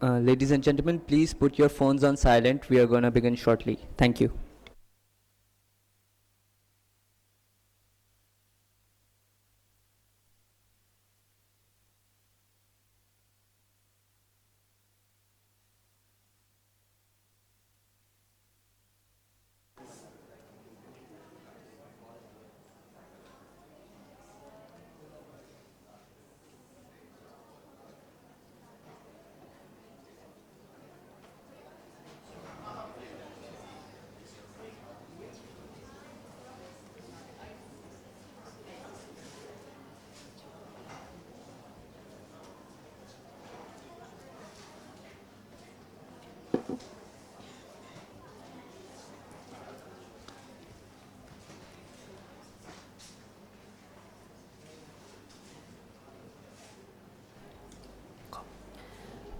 Ladies and gentlemen, please put your phones on silent. We are going to begin shortly. Thank you.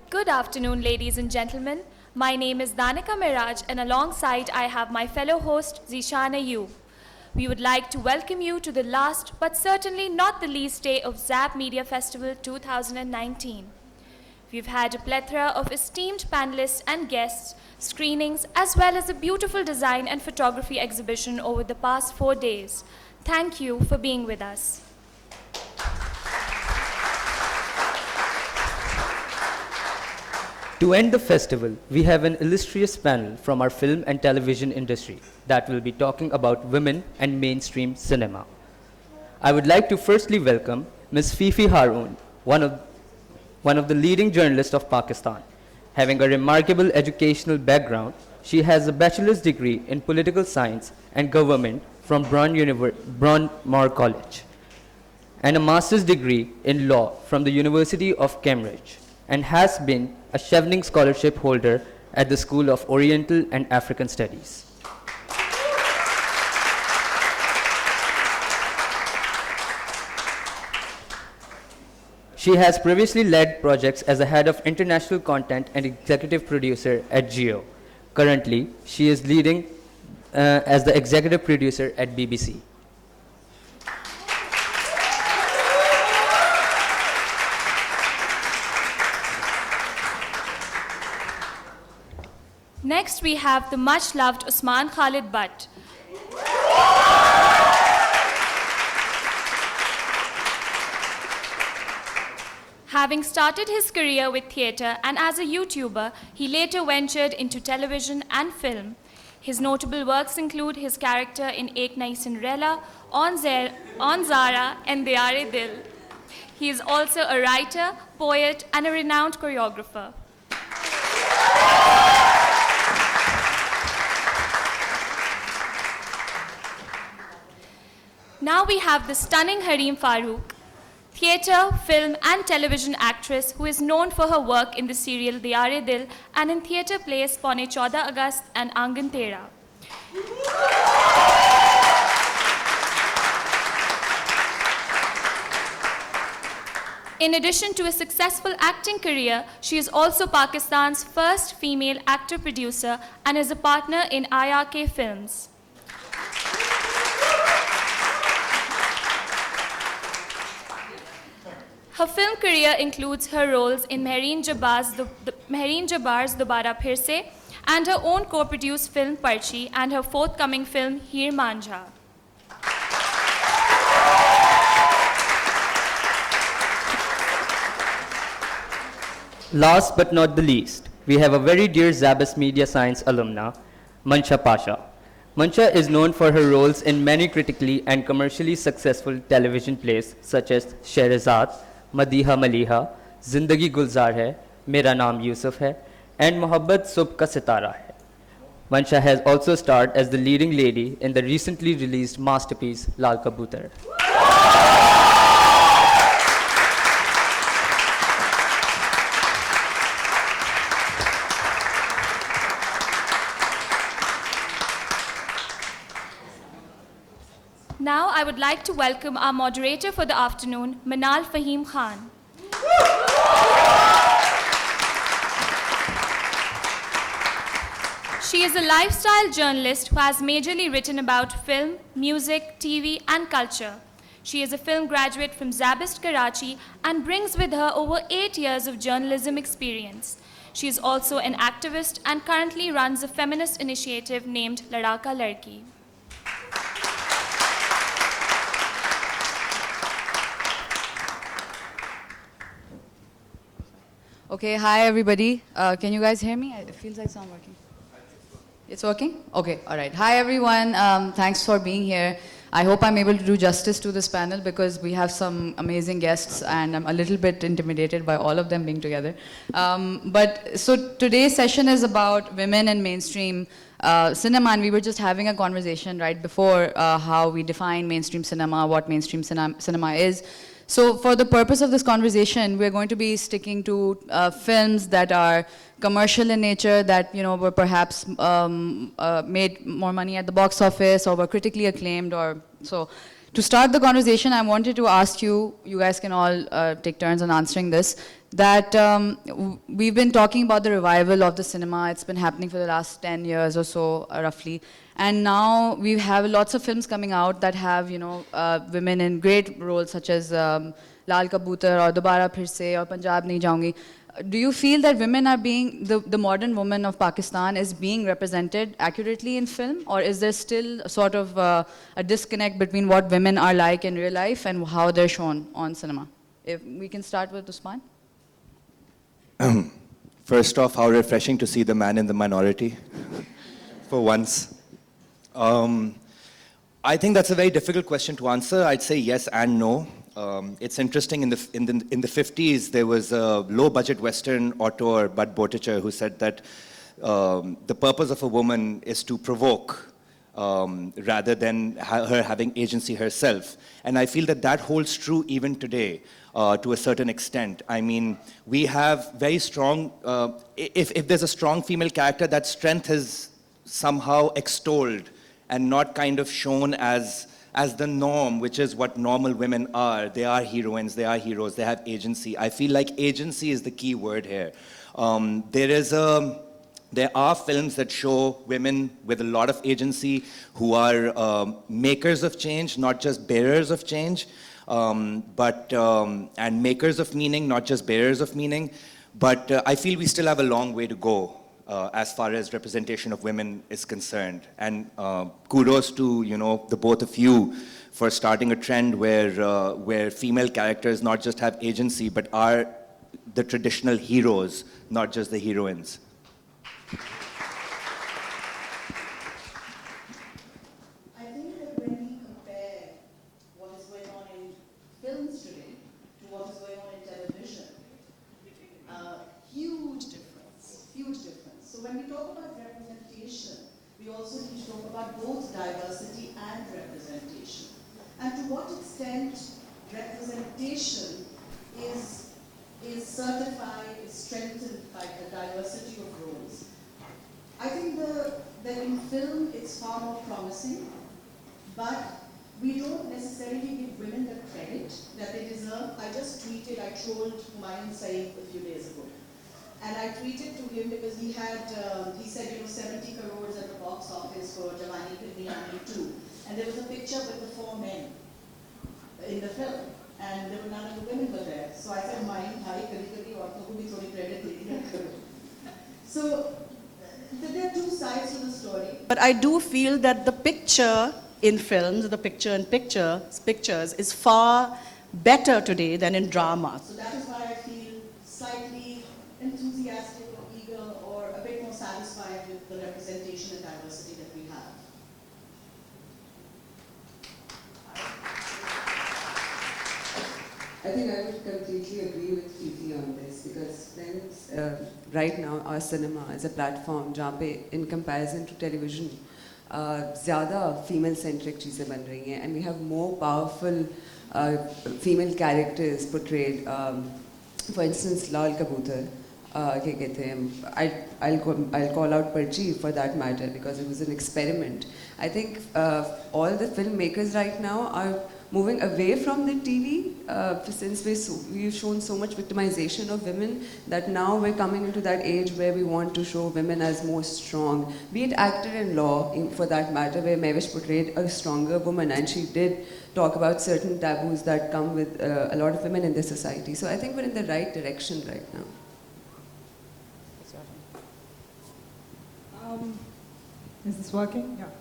Good afternoon, ladies and gentlemen. My name is Danika Miraj, and alongside I have my fellow host, Zishana Yu. We would like to welcome you to the last, but certainly not the least day of ZAP Media Festival 2019. We've had a plethora of esteemed panelists and guests, screenings, as well as a beautiful design and photography exhibition over the past 4 days. Thank you for being with us. To end the festival, we have an illustrious panel from our film and television industry that will be talking about women and mainstream cinema. I would like to firstly welcome Ms. Fifi Haroon, one of the leading journalists of Pakistan. Having a remarkable educational background, she has a bachelor's degree in political science and government from Bryn Mawr College and a master's degree in law from the University of Cambridge, and has been a Chevening Scholarship holder at the School of Oriental and African Studies. She has previously led projects as a head of international content and executive producer at Geo. Currently, she is leading as the executive producer at BBC. Next, we have the much-loved Usman Khalid Butt. Having started his career with theatre and as a YouTuber, he later ventured into television and film. His notable works include his character in Ek Nai Cinderella, On Zara, and Diyare Dil. He is also a writer, poet, and a renowned choreographer. Now we have the stunning Hareem Farooq, theatre, film, and television actress who is known for her work in the serial Diyare Dil and in theatre plays Paune 14 August and Angan Tera. In addition to a successful acting career, she is also Pakistan's first female actor-producer and is a partner in IRK Films. Her film career includes her roles in Mehreen Jabbar's Dobara Phir Se and her own co-produced film Parchi and her forthcoming film Heer Manjha. Last but not the least, we have a very dear Zabas Media Science alumna, Mansha Pasha. Mansha is known for her roles in many critically and commercially successful television plays such as Sherazad, Madiha Maliha, Zindagi Gulzar Hai, Mera Naam Yusuf Hai, and Mohabbat Subh Ka Sitara Hai. Mansha has also starred as the leading lady in the recently released masterpiece Lal Kabutar. Now I would like to welcome our moderator for the afternoon, Manal Fahim Khan. She is a lifestyle journalist who has majorly written about film, music, TV, and culture. She is a film graduate from Zabist Karachi and brings with her over 8 years of journalism experience. She is also an activist and currently runs a feminist initiative named Ladaka Ladki. Okay, hi everybody. Can you guys hear me? It feels like it's not working. It's working? Okay, all right. Hi everyone. Thanks for being here. I hope I'm able to do justice to this panel because we have some amazing guests and I'm a little bit intimidated by all of them being together. So today's session is about women in mainstream cinema, and we were just having a conversation right before how we define mainstream cinema, what mainstream cinema is. So for the purpose of this conversation, we're going to be sticking to films that are commercial in nature, that were perhaps made more money at the box office or were critically acclaimed. Or so. To start the conversation, I wanted to ask you guys can all take turns on answering this, that we've been talking about the revival of the cinema. It's been happening for the last 10 years or so, roughly. And now we have lots of films coming out that have, women in great roles, such as Lal Kabutar or Dobara Phir Se or Punjab Nahi Jaungi. Do you feel that women are being, the modern woman of Pakistan is being represented accurately in film? Or is there still sort of a disconnect between what women are like in real life and how they're shown on cinema? If we can start with Usman. First off, how refreshing to see the man in the minority, for once. I think that's a very difficult question to answer. I'd say yes and no. It's interesting, in the 50s, there was a low-budget Western auteur, Bud Botticher, who said that the purpose of a woman is to provoke rather than her having agency herself. And I feel that that holds true even today to a certain extent. I mean, we have very strong, if there's a strong female character, that strength is somehow extolled and not kind of shown as the norm, which is what normal women are. They are heroines, they are heroes, they have agency. I feel like agency is the key word here. There are films that show women with a lot of agency who are makers of change, not just bearers of change, and makers of meaning, not just bearers of meaning. But I feel we still have a long way to go as far as representation of women is concerned. And kudos to the both of you for starting a trend where female characters not just have agency but are the traditional heroes, not just the heroines. I think that when we compare what is going on in films today to what is going on in television, huge difference, huge difference. So when we talk about representation, we also need to talk about both diversity and representation. And to what extent representation is certified, is strengthened by the diversity of roles. I think that in film it's far more promising, but we don't necessarily give women the credit that they deserve. I just tweeted, I trolled Humayun Saeed a few days ago. And I tweeted to him because he said, 70 crores at the box office for Jawani Kar Diwani 2. And there was a picture with the 4 men in the film. And there were none of the women were there. So I said, Humayun, bhai, kabhi aurton ko bhi thodi credit de diya karo. So there are two sides to the story. But I do feel that the picture in films, the pictures is far better today than in drama. So that is why I feel slightly enthusiastic or eager or a bit more satisfied with the representation and diversity that we have. I think I would completely agree with Fifi on this, because films, right now our cinema is a platform जहाँ पे in comparison to television ज़्यादा female centric चीज़ें बन रही हैं, and we have more powerful female characters portrayed. For instance, Lal Kabutar. I'll call out Parchi for that matter, because it was an experiment. I think all the filmmakers right now are moving away from the TV, since we've shown so much victimization of women, that now we're coming into that age where we want to show women as more strong. Be it actor-in-law, for that matter, where Mehwish portrayed a stronger woman, and she did talk about certain taboos that come with a lot of women in this society. So I think we're in the right direction right now. Is this working? Yeah.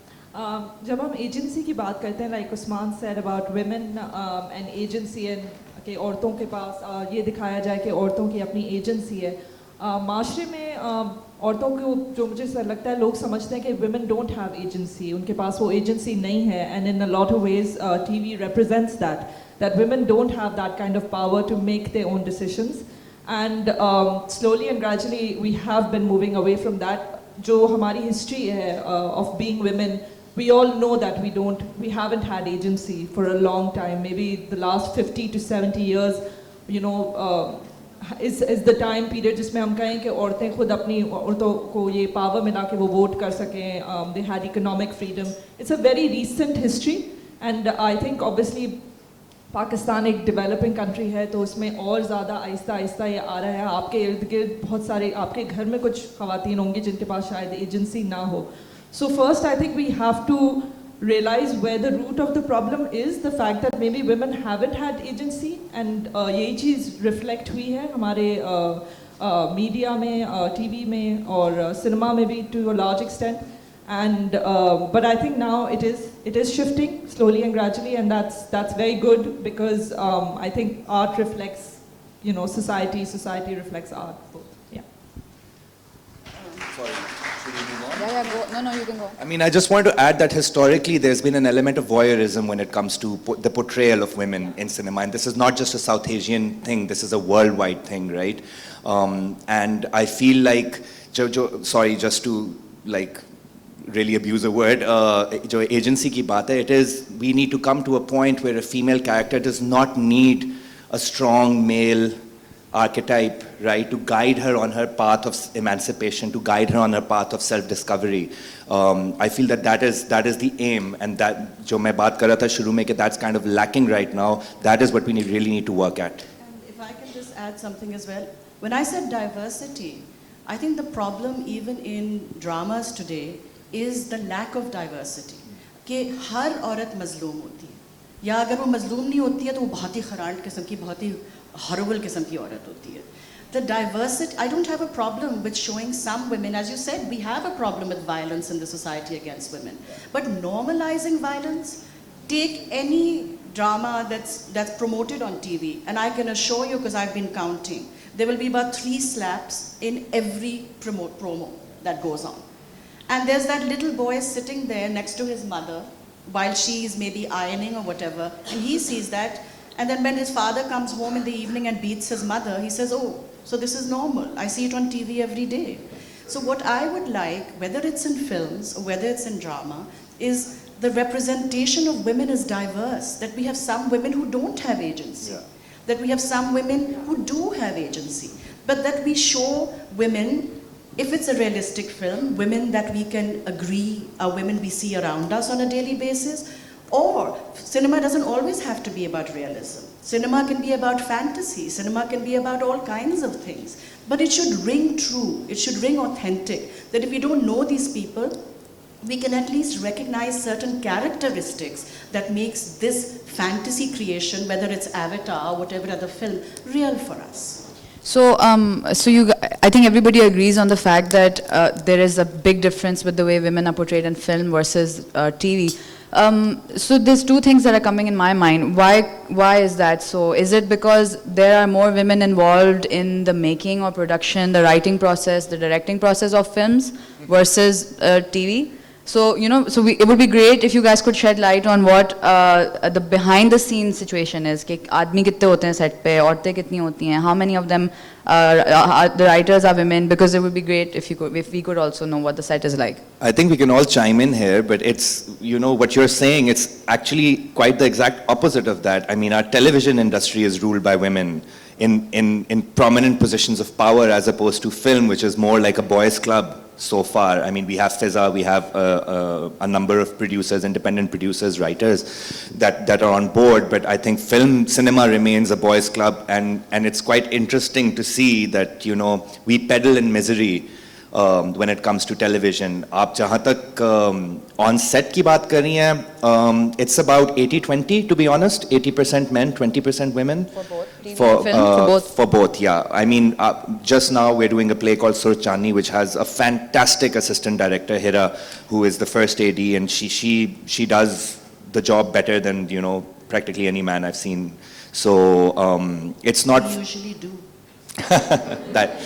जब हम agency की बात करते हैं, like Usman said about women and agency and कि औरतों के पास ये दिखाया जाए कि औरतों की अपनी एजेंसी है. माशरे में औरतों को जो मुझे सर लगता है लोग समझते हैं कि women don't have agency, उनके पास वो agency नहीं है, and in a lot of ways TV represents that women don't have that kind of power to make their own decisions, and slowly and gradually we have been moving away from that. जो हमारी history है of being women, we all know that we haven't had agency for a long time. Maybe the last 50 to 70 years, you know, is the time period जिसमें हम कहें कि औरतें खुद अपनी औरतों को ये power मिला कि वो vote कर सकें, they had economic freedom. It's a very recent history, and I think obviously Pakistan एक डेवलपिंग कंट्री है, तो उसमें और ज़्यादा आहिस्ता आहिस्ता ये आ रहा है. आपके इर्द गिर्द बहुत सारे, आपके घर में कुछ ख़वातीन होंगी जिनके पास शायद एजेंसी ना हो. So first I think we have to realize where the root of the problem is, the fact that maybe women haven't had agency, and यही चीज़ reflect हुई है हमारे मीडिया में, टीवी में और सिनेमा में भी to a large extent. And but I think now it is shifting slowly and gradually, and that's very good, because I think art reflects, you know, society reflects art both. Yeah. Sorry, should we move on? Yeah, go. No, you can go. I mean, I just want to add that historically there's been an element of voyeurism when it comes to the portrayal of women in cinema. And this is not just a South Asian thing, this is a worldwide thing, right? And I feel like, sorry, just to like really abuse a word, जो agency की बात है, it is, we need to come to a point where a female character does not need a strong male archetype, right, to guide her on her path of emancipation, to guide her on her path of self-discovery. I feel that is the aim, and that जो मैं बात कर रहा था शुरू में कि that's kind of lacking right now. That is what we really need to work at. And if I can just add something as well, when I said diversity, I think the problem even in dramas today is the lack of diversity. कि हर औरत मजलूम होती है, या अगर वो मजलूम नहीं होती है तो वो बहुत ही खरांट किस्म की, बहुत ही horrible किस्म की औरत होती है. The diversity, I don't have a problem with showing some women, as you said, we have a problem with violence in the society against women. But normalizing violence, take any drama that's promoted on TV, and I can assure you, because I've been counting, there will be about 3 slaps in every promo that goes on. And there's that little boy sitting there next to his mother while she is maybe ironing or whatever, and he sees that, and then when his father comes home in the evening and beats his mother, he says, oh, so this is normal. I see it on TV every day. So what I would like, whether it's in films or whether it's in drama, is the representation of women is diverse, that we have some women who don't have agency, that we have some women who do have agency, but that we show women, if it's a realistic film, women that we can agree are women we see around us on a daily basis. Or cinema doesn't always have to be about realism. Cinema can be about fantasy. Cinema can be about all kinds of things. But it should ring true. It should ring authentic. That if we don't know these people, we can at least recognize certain characteristics that makes this fantasy creation, whether it's Avatar or whatever other film, real for us. So, I think everybody agrees on the fact that there is a big difference with the way women are portrayed in film versus TV. So there's 2 things that are coming in my mind. Why is that so? Is it because there are more women involved in the making or production, the writing process, the directing process of films versus TV? So, you know, it would be great if you guys could shed light on what the behind the scenes situation is. कि आदमी कितने होते हैं set पे, औरतें कितनी होती हैं, how many of them, the writers are women, because it would be great if we could also know what the set is like. I think we can all chime in here, but it's, you know, what you're saying, it's actually quite the exact opposite of that. I mean, our television industry is ruled by women in prominent positions of power, as opposed to film, which is more like a boys' club so far. I mean, we have Fizza, we have a number of producers, independent producers, writers that are on board, but I think cinema remains a boys' club, and it's quite interesting to see that, you know, we peddle in misery when it comes to television. आप जहाँ तक on set की बात कर रही हैं, it's about 80-20 to be honest, 80% men, 20% women. For both? TV and film? For both? For both, yeah. I mean, just now we're doing a play called Sur Chani, which has a fantastic assistant director, Hira, who is the first AD, and she does the job better than, you know, practically any man I've seen. So it's not... We usually do. that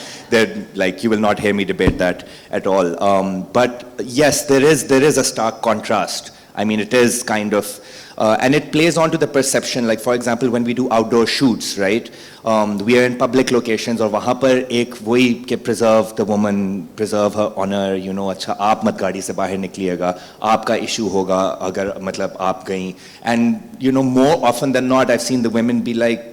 like you will not hear me debate that at all. But yes, there is a stark contrast. I mean, it is kind of, and it plays on to the perception. Like for example, when we do outdoor shoots, right? We are in public locations, और वहाँ पर एक वही के preserve the woman, preserve her honor. You know, अच्छा आप मत गाड़ी से बाहर निकलिएगा, आपका issue होगा अगर मतलब आप गई. And you know, more often than not, I've seen the women be like,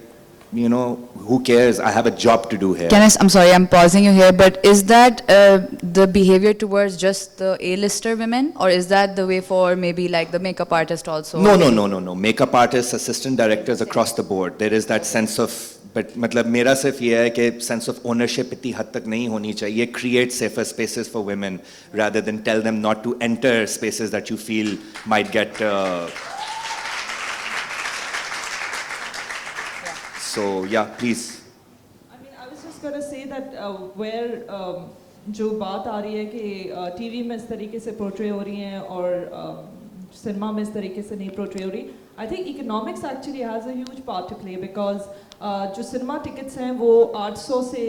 you know, who cares? I have a job to do here. I'm sorry, I'm pausing you here, but is that the behavior towards just the A-lister women, or is that the way for maybe like the makeup artist also? No. Makeup artists, assistant directors across the board. There is that sense of, but मतलब मेरा सिर्फ ये है कि sense of ownership इतनी हद तक नहीं होनी चाहिए. Create safer spaces for women rather than tell them not to enter spaces that you feel might get. So yeah, please. I mean, I was just going to say that where जो बात आ रही है कि TV में इस तरीके से portray हो रही हैं और सिनेमा में इस तरीके से नहीं पोर्ट्रे हो रही, I think economics actually has a huge part to play because जो सिनेमा tickets हैं वो 800 से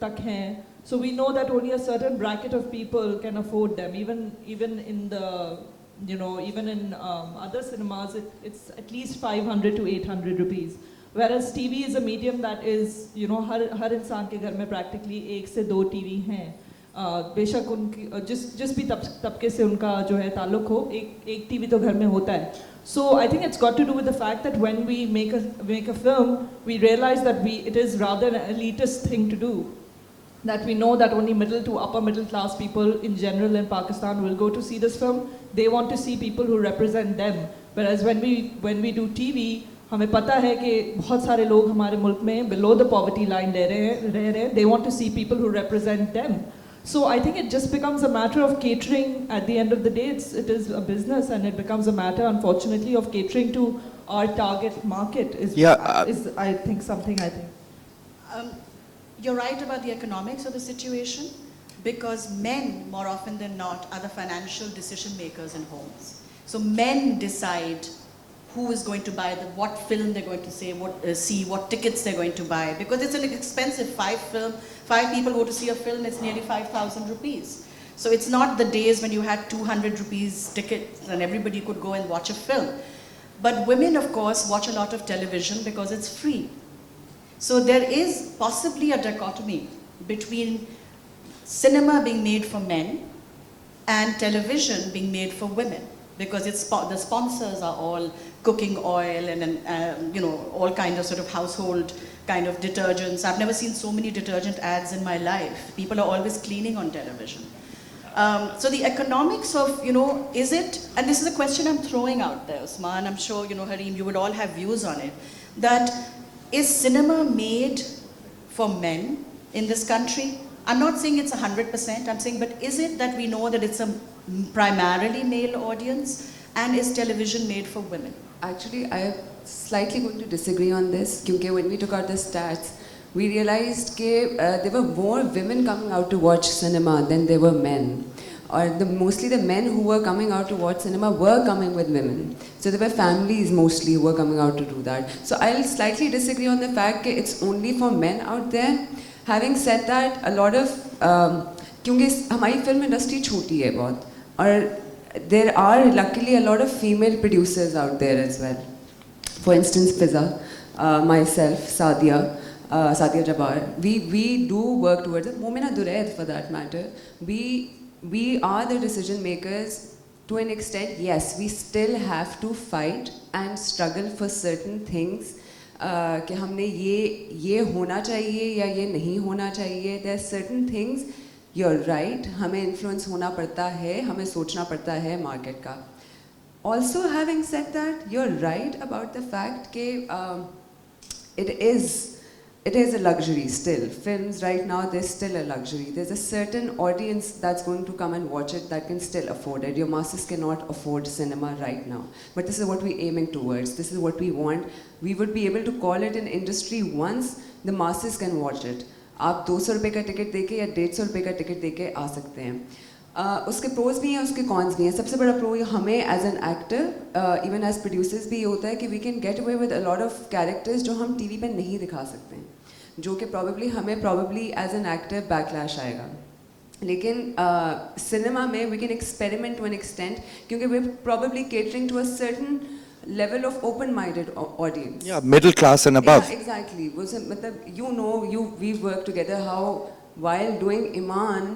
तक हैं. So we know that only a certain bracket of people can afford them. Even in the, you know, even in other cinemas, it's at least 500 to 800 rupees. Whereas TV is a medium that is, you know, हर इंसान के घर में practically 1 से 2 TV हैं. बेशक उनकी जिस भी तबके से उनका जो है ताल्लुक हो, एक TV तो घर में होता है. So I think it's got to do with the fact that when we make a film, we realize that it is rather an elitist thing to do. That we know that only middle to upper middle class people in general in Pakistan will go to see this film. They want to see people who represent them. Whereas when we do TV, हमें पता है कि बहुत सारे लोग हमारे मुल्क में below the poverty line रह रहे हैं. They want to see people who represent them. So I think it just becomes a matter of catering. At the end of the day, it is a business, and it becomes a matter, unfortunately, of catering to our target market. Is I think something. You're right about the economics of the situation, because men, more often than not, are the financial decision makers in homes. So men decide who is going to buy what film they're going to see, what tickets they're going to buy, because it's an expensive 5 people go to see a film, it's nearly 5,000 rupees. So it's not the days when you had 200 rupees tickets and everybody could go and watch a film. But women, of course, watch a lot of television because it's free. So there is possibly a dichotomy between cinema being made for men and television being made for women, because the sponsors are all cooking oil and you know, all kind of sort of household kind of detergents. I've never seen so many detergent ads in my life. People are always cleaning on television. So the economics of, you know, is it, and this is a question I'm throwing out there, Usman, I'm sure, you know, Hareem, you would all have views on it, that is cinema made for men in this country? I'm not saying it's 100%, I'm saying, but is it that we know that it's a primarily male audience, and is television made for women? Actually, I am slightly going to disagree on this, because when we took out the stats, we realized that there were more women coming out to watch cinema than there were men. Or mostly the men who were coming out to watch cinema were coming with women. So there were families mostly who were coming out to do that. So I'll slightly disagree on the fact that it's only for men out there. Having said that, a lot of, because our film industry is very small, there are luckily a lot of female producers out there as well. For instance, Fiza, myself, Sadia Jabbar, we do work towards it. Momina Duraid, for that matter. We are the decision makers to an extent. Yes, we still have to fight and struggle for certain things. कि हमने ये होना चाहिए या ये नहीं होना चाहिए. There are certain things. You're right, हमें influence होना पड़ता है, हमें सोचना पड़ता है market का. Also, having said that, you're right about the fact that it is it is a luxury still. Films right now, they're still a luxury. There's a certain audience that's going to come and watch it that can still afford it. Your masses cannot afford cinema right now. But this is what we're aiming towards. This is what we want. We would be able to call it an industry once the masses can watch it. आप 200 रुपए का ticket देके या 150 रुपए का ticket देके आ सकते हैं. उसके प्रोज भी हैं, उसके कॉन्स भी हैं. सबसे बड़ा प्रो हमें as an actor even as producers भी ये होता है कि we can get away with a lot of characters जो हम टीवी पे नहीं दिखा सकते हैं, जो कि हमें probably as an actor backlash आएगा. लेकिन सिनेमा में we can experiment to an extent, क्योंकि we probably catering to a certain level of open-minded audience. Yeah, middle class and above. Yeah, exactly. मतलब we work together. How while doing Iman,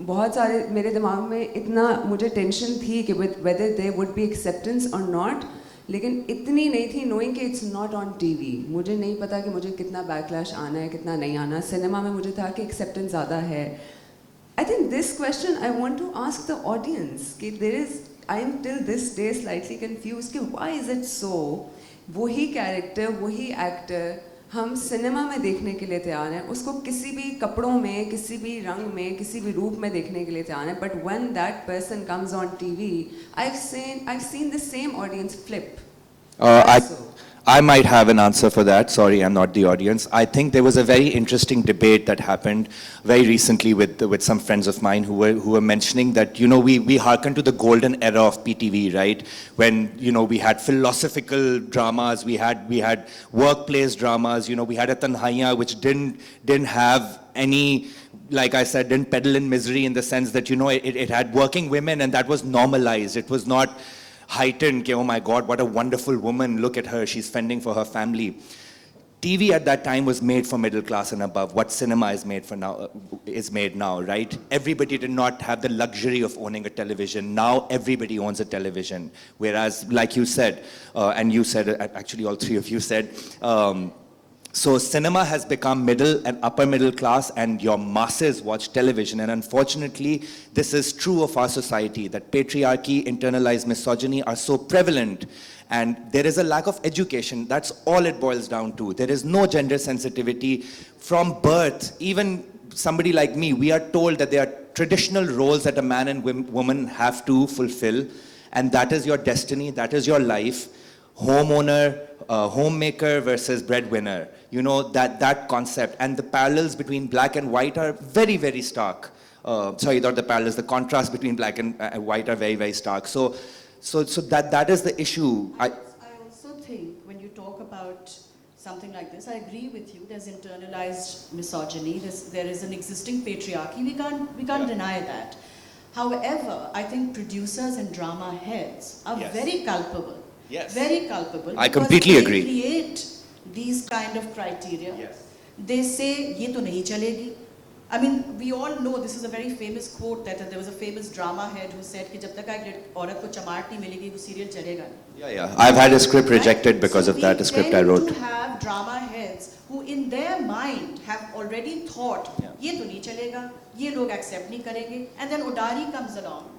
बहुत सारे मेरे दिमाग में इतना मुझे टेंशन थी कि whether there would be acceptance or not, लेकिन इतनी नहीं थी knowing कि it's not on TV. मुझे नहीं पता कि मुझे कितना backlash आना है, कितना नहीं आना. सिनेमा में मुझे था कि acceptance ज़्यादा है. I think this question I want to ask the audience कि I am till this day slightly confused कि why is it so? वही character, वही actor हम सिनेमा में देखने के लिए तैयार हैं, उसको किसी भी कपड़ों में, किसी भी रंग में, किसी भी रूप में देखने के लिए तैयार हैं. But when that person comes on TV, I've seen the same audience flip. I might have an answer for that. Sorry, I'm not the audience. I think there was a very interesting debate that happened very recently with some friends of mine who were mentioning that, you know, we hearken to the golden era of PTV, right? When, you know, we had philosophical dramas, we had workplace dramas, you know, we had a Tanhaiya which didn't have any, like I said, didn't peddle in misery in the sense that, you know, it had working women and that was normalized. It was not heightened, oh my God, what a wonderful woman, look at her, she's fending for her family. TV at that time was made for middle class and above. What cinema is made now, right? Everybody did not have the luxury of owning a television. Now everybody owns a television. Whereas, like you said, and you said, actually all three of you said, so cinema has become middle and upper middle class, and your masses watch television. And unfortunately, this is true of our society, that patriarchy, internalized misogyny are so prevalent. And there is a lack of education. That's all it boils down to. There is no gender sensitivity from birth. Even somebody like me, we are told that there are traditional roles that a man and woman have to fulfill. And that is your destiny, that is your life. Homeowner, homemaker versus breadwinner. You know, that concept. And the parallels between black and white are very, very stark. Sorry, not the parallels, the contrast between black and white are very, very stark. So that is the issue. I also think when you talk about something like this, I agree with you. There's internalized misogyny. There is an existing patriarchy. We can't deny that. However, I think producers and drama heads are very culpable. Yes. Very culpable. I completely agree. They create these kind of criteria. Yes. They say, "Ye to nahi chalegi." I mean, we all know this is a very famous quote that there was a famous drama head who said कि जब तक एक औरत को चमाट नहीं मिलेगी वो serial चलेगा नहीं. Yeah. I've had a script rejected because of that, a script I wrote. We tend to have drama heads who in their mind have already thought, ये तो नहीं चलेगा, ये लोग accept नहीं करेंगे, and then Udari comes along.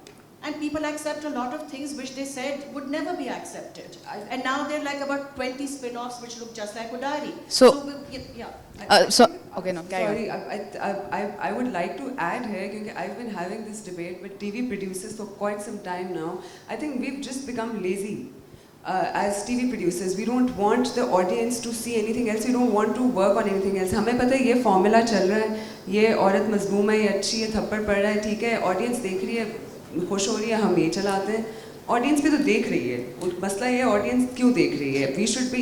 And people accept a lot of things which they said would never be accepted. And now there are like about 20 spin-offs which look just like Udari. Okay, no, carry on. Sorry, I would like to add here, because I've been having this debate with TV producers for quite some time now. I think we've just become lazy. As TV producers, we don't want the audience to see anything else. We don't want to work on anything else. हमें पता है ये formula चल रहा है, ये औरत मजलूम है, ये अच्छी है, थप्पड़ पड़ रहा है, ठीक है, audience देख रही है, खुश हो रही है, हम ये चलाते हैं. ऑडियंस भी तो देख रही है. मसला ये ऑडियंस क्यों देख रही है? We should be,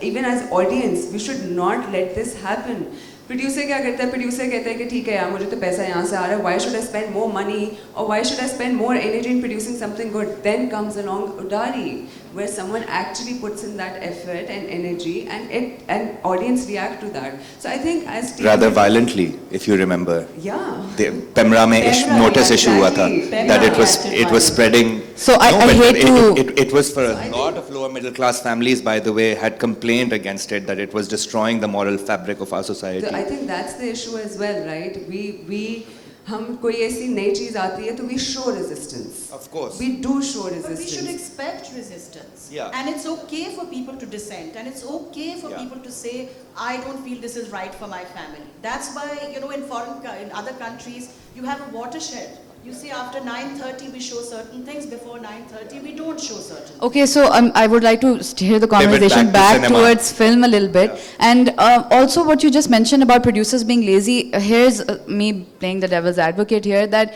even as audience, we should not let this happen. Producer क्या करता है? प्रोड्यूसर कहता है कि ठीक है यार, मुझे तो पैसा यहाँ से आ रहा है, why should I spend more money or why should I spend more energy in producing something good? Then comes along Udari, where someone actually puts in that effort and energy, and audience react to that. So I think as rather violently, if you remember. Yeah. Pemra mein notice issue हुआ था that it was spreading. So I hate to. It was for a lot of lower middle class families, by the way, had complained against it that it was destroying the moral fabric of our society. I think that's the issue as well, right? We हम कोई ऐसी नई चीज़ आती है तो we show resistance. Of course. We do show But we should resistance. expect resistance. Yeah. And it's okay for people to dissent. And it's okay for Yeah. people to say, I don't feel this is right for my family. That's why, you know, in other countries, you have a watershed. You see, after 9:30 we show certain things. Before 9:30 we don't show certain things. Okay, so I would like to steer the Pivot conversation back to back cinema. towards film a little bit. And also what you just mentioned about producers being lazy, here's me playing the devil's advocate here, that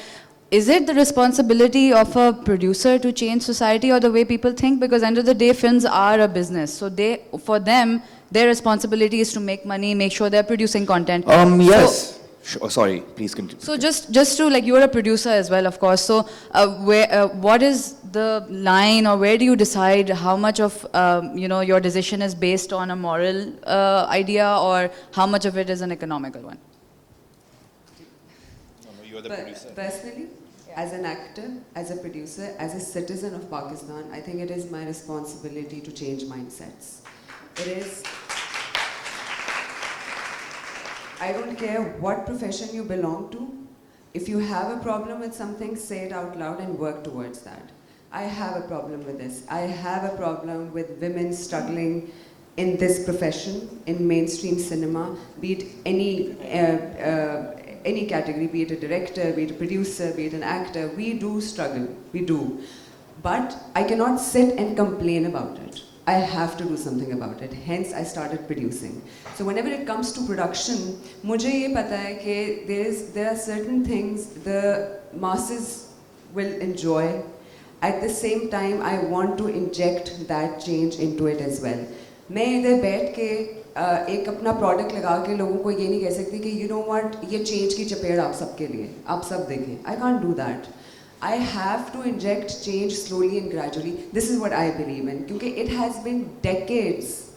is it the responsibility of a producer to change society or the way people think? Because end of the day, films are a business. So for them, their responsibility is to make money, make sure they're producing content. Yes. So, Sorry, please continue. so just to, like, you're a producer as well, of course. So what is the line, or where do you decide how much of your decision is based on a moral idea, or how much of it is an economical one? You're the But personally, as an actor, as a producer, as a citizen of Pakistan, I think it is my responsibility to change mindsets. It is. I don't care what profession you belong to. If you have a problem with something, say it out loud and work towards that. I have a problem with this. I have a problem with women struggling in this profession, in mainstream cinema, be it any category, be it a director, be it a producer, be it an actor. We do struggle, we do. But I cannot sit and complain about it. I have to do something about it. Hence, I started producing. So whenever it comes to production, मुझे ये पता है कि there are certain things the masses will enjoy. At the same time, I want to inject that change into it as well. मैं इधर बैठ के एक अपना प्रोडक्ट लगा के लोगों को ये नहीं कह सकती कि you know what, ये change की चपेट आप सबके लिए, आप सब देखें. I can't do that. I have to inject change slowly and gradually. This is what I believe in. Because it has been decades.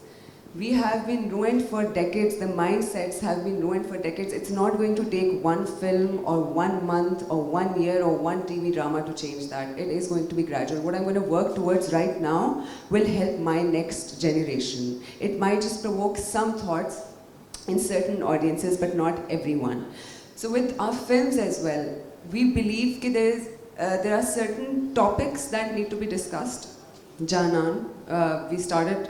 We have been ruined for decades. The mindsets have been ruined for decades. It's not going to take one film or 1 month or 1 year or one TV drama to change that. It is going to be gradual. What I'm going to work towards right now will help my next generation. It might just provoke some thoughts in certain audiences, but not everyone. So with our films as well, we believe that there are certain topics that need to be discussed. Janan, we started,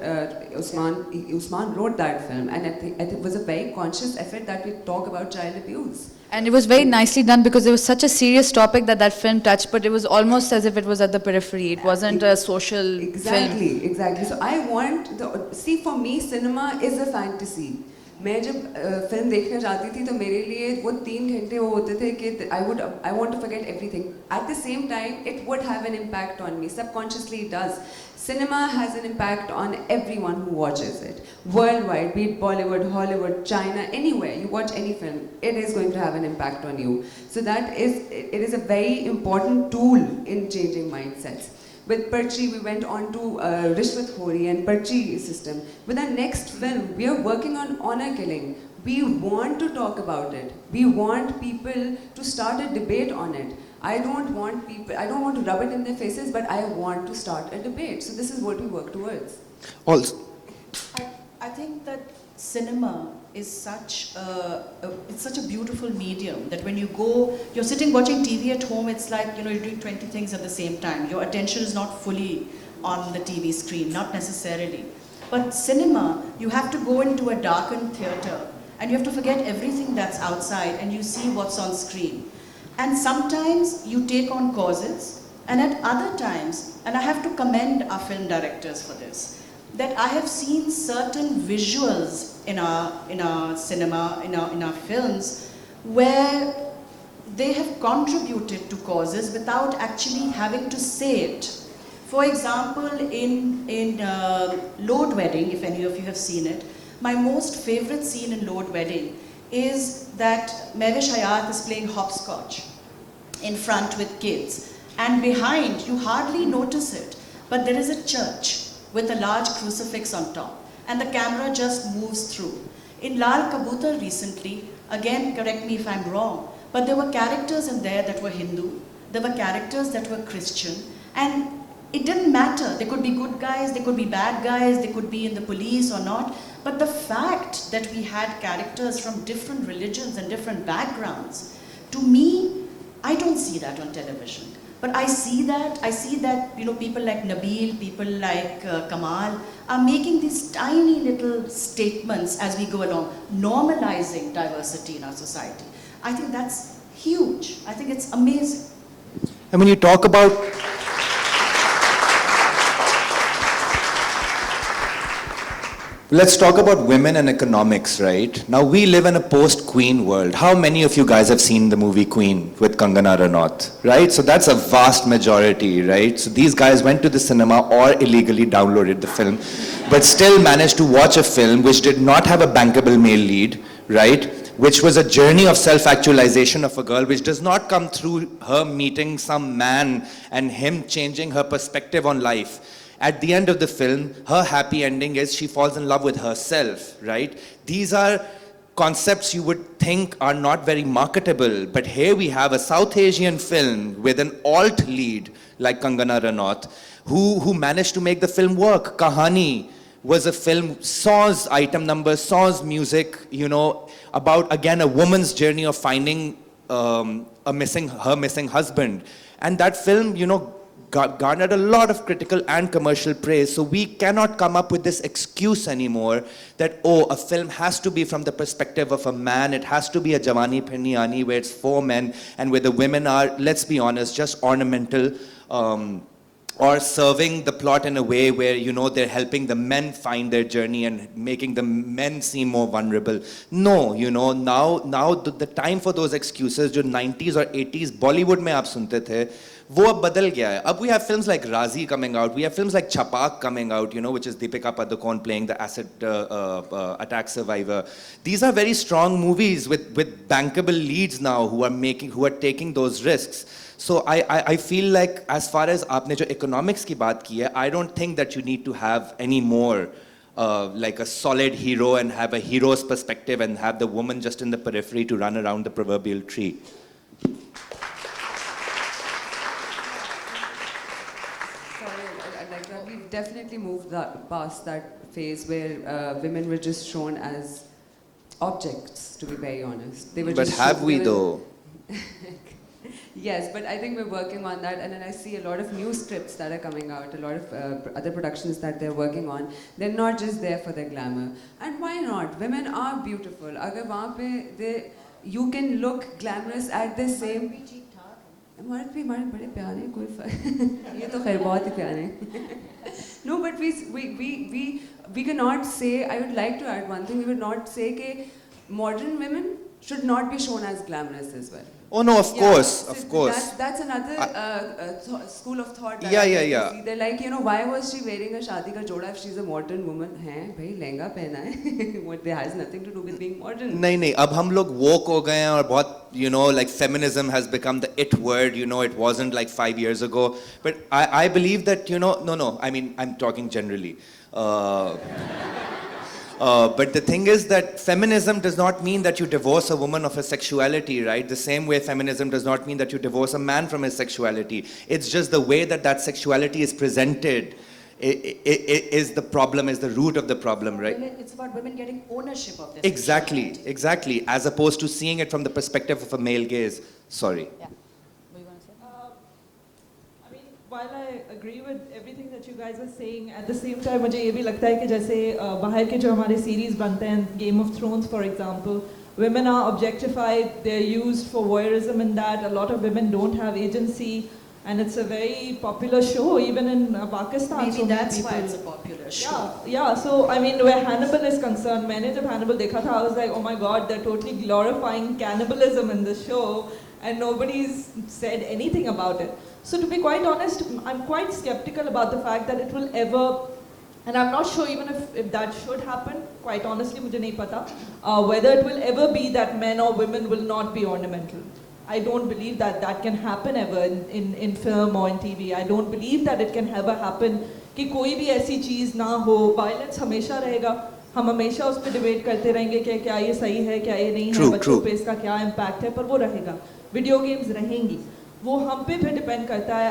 Usman wrote that film, and I think it was a very conscious effort that we talk about child abuse. And it was very nicely done, because it was such a serious topic that film touched, but it was almost as if it was at the periphery. It wasn't a social film. Exactly. So I want, see, for me, cinema is a fantasy. मैं जब film देखने जाती थी तो मेरे लिए वो 3 घंटे वो होते थे कि I want to forget everything. At the same time, it would have an impact on me. Subconsciously it does. Cinema has an impact on everyone who watches it. Worldwide, be it Bollywood, Hollywood, China, anywhere you watch any film, it is going to have an impact on you. So it is a very important tool in changing mindsets. With Parchi, we went on to Rishwathori and Parchi system. With our next film, we are working on honor killing. We want to talk about it. We want people to start a debate on it. I don't want to rub it in their faces, but I want to start a debate. So this is what we work towards. Also, I think that cinema is it's such a beautiful medium that when you're sitting watching TV at home, it's like, you're doing 20 things at the same time. Your attention is not fully on the TV screen, not necessarily. But cinema, you have to go into a darkened theater and you have to forget everything that's outside and you see what's on screen. And sometimes you take on causes, and at other times, and I have to commend our film directors for this, that I have seen certain visuals in our cinema, in our films, where they have contributed to causes without actually having to say it. For example, in Lord Wedding, if any of you have seen it, my most favorite scene in Lord Wedding is that Mehwish Hayat is playing hopscotch in front with kids, and behind you hardly notice it, but there is a church with a large crucifix on top, and the camera just moves through. In Lal Kabutar recently, again, correct me if I'm wrong, but there were characters in there that were Hindu, there were characters that were Christian, and it didn't matter. They could be good guys, they could be bad guys, they could be in the police or not, but the fact that we had characters from different religions and different backgrounds, to me, I don't see that on television. But I see that, you know, people like Nabil, people like Kamal are making these tiny little statements as we go along, normalizing diversity in our society. I think that's huge. I think it's amazing. And when you talk about let's talk about women and economics, right? Now, we live in a post-Queen world. How many of you guys have seen the movie Queen with Kangana Ranaut, right? So that's a vast majority, right? So these guys went to the cinema or illegally downloaded the film, but still managed to watch a film which did not have a bankable male lead, right? Which was a journey of self-actualization of a girl, which does not come through her meeting some man and him changing her perspective on life. At the end of the film, her happy ending is she falls in love with herself, right? These are concepts you would think are not very marketable, but here we have a South Asian film with an alt lead like Kangana Ranaut, who managed to make the film work. Kahani was a film, Saw's item number, Saw's music, you know, about, again, a woman's journey of finding her missing husband. And that film, you know, garnered a lot of critical and commercial praise. So we cannot come up with this excuse anymore that, oh, a film has to be from the perspective of a man. It has to be a Jawani Phir Nahi Aani where it's for men and where the women are, let's be honest, just ornamental, or serving the plot in a way where, you know, they're helping the men find their journey and making the men seem more vulnerable. No, you know, now the time for those excuses, जो 90s or 80s Bollywood में आप सुनते थे, वो अब बदल गया है. Ab we have films like Razi coming out, we have films like Chapak coming out, you know, which is Deepika Padukone playing the acid attack survivor. These are very strong movies with bankable leads now who are taking those risks. So I feel like as far as आपने जो economics की बात की है, I don't think that you need to have any more like a solid hero and have a hero's perspective and have the woman just in the periphery to run around the proverbial tree. We've definitely moved past that phase where women were just shown as objects, to be very honest. They were But just have we though? Yes, but I think we're working on that, and then I see a lot of new scripts that are coming out, a lot of other productions that they're working on. They're not just there for their glamour. And why not? Women are beautiful. Agar wahan pe you can look glamorous at the same... मर्द भी हमारे बड़े प्यारे हैं, कोई फर्क ये तो खैर बहुत ही प्यारे हैं. No, but we cannot say, I would like to add one thing, we would not say that modern women should not be shown as glamorous as well. Oh no, of course, so of course. That's another school of thought. That Yeah. They're like, you know, why was she wearing a shadi ka joda if she's a modern woman? Hai, bhai, lehenga pehna hai. What has nothing to do with being modern. नहीं, अब हम लोग woke हो गए हैं और बहुत, you know, like feminism has become the it word, you know, it wasn't like 5 years ago. But I believe that, you know, no, I mean, I'm talking generally. But the thing is that feminism does not mean that you divorce a woman of her sexuality, right? The same way feminism does not mean that you divorce a man from his sexuality. It's just the way that sexuality is presented is the problem, is the root of the problem, right? It's about women getting ownership of this. Exactly. As opposed to seeing it from the perspective of a male gaze. Sorry. Yeah. What do you want to say? I mean, while I agree with everything that you guys are saying, at the same time, मुझे ये भी लगता है कि जैसे बाहर के जो हमारे series बनते हैं, Game of Thrones, for example, women are objectified, they're used for voyeurism in that. A lot of women don't have agency, and it's a very popular show, even in Pakistan. Maybe so that's people, why it's a popular show. Yeah. So I mean, where Hannibal is concerned, मैंने जब Hannibal देखा था, I was like, oh my God, they're totally glorifying cannibalism in the show, and nobody's said anything about it. So to be quite honest, I'm quite skeptical about the fact that it will ever, and I'm not sure even if that should happen, quite honestly, मुझे नहीं पता, whether it will ever be that men or women will not be ornamental. I don't believe that can happen ever in film or in TV. I don't believe that it can ever happen कि कोई भी ऐसी चीज़ ना हो. Violence हमेशा रहेगा. हम हमेशा उस पर डिबेट करते रहेंगे कि क्या ये सही है, क्या ये नहीं है, बच्चों पे इसका क्या इम्पैक्ट है, पर वो रहेगा. वीडियो गेम्स रहेंगी. वो हम पे फिर डिपेंड करता है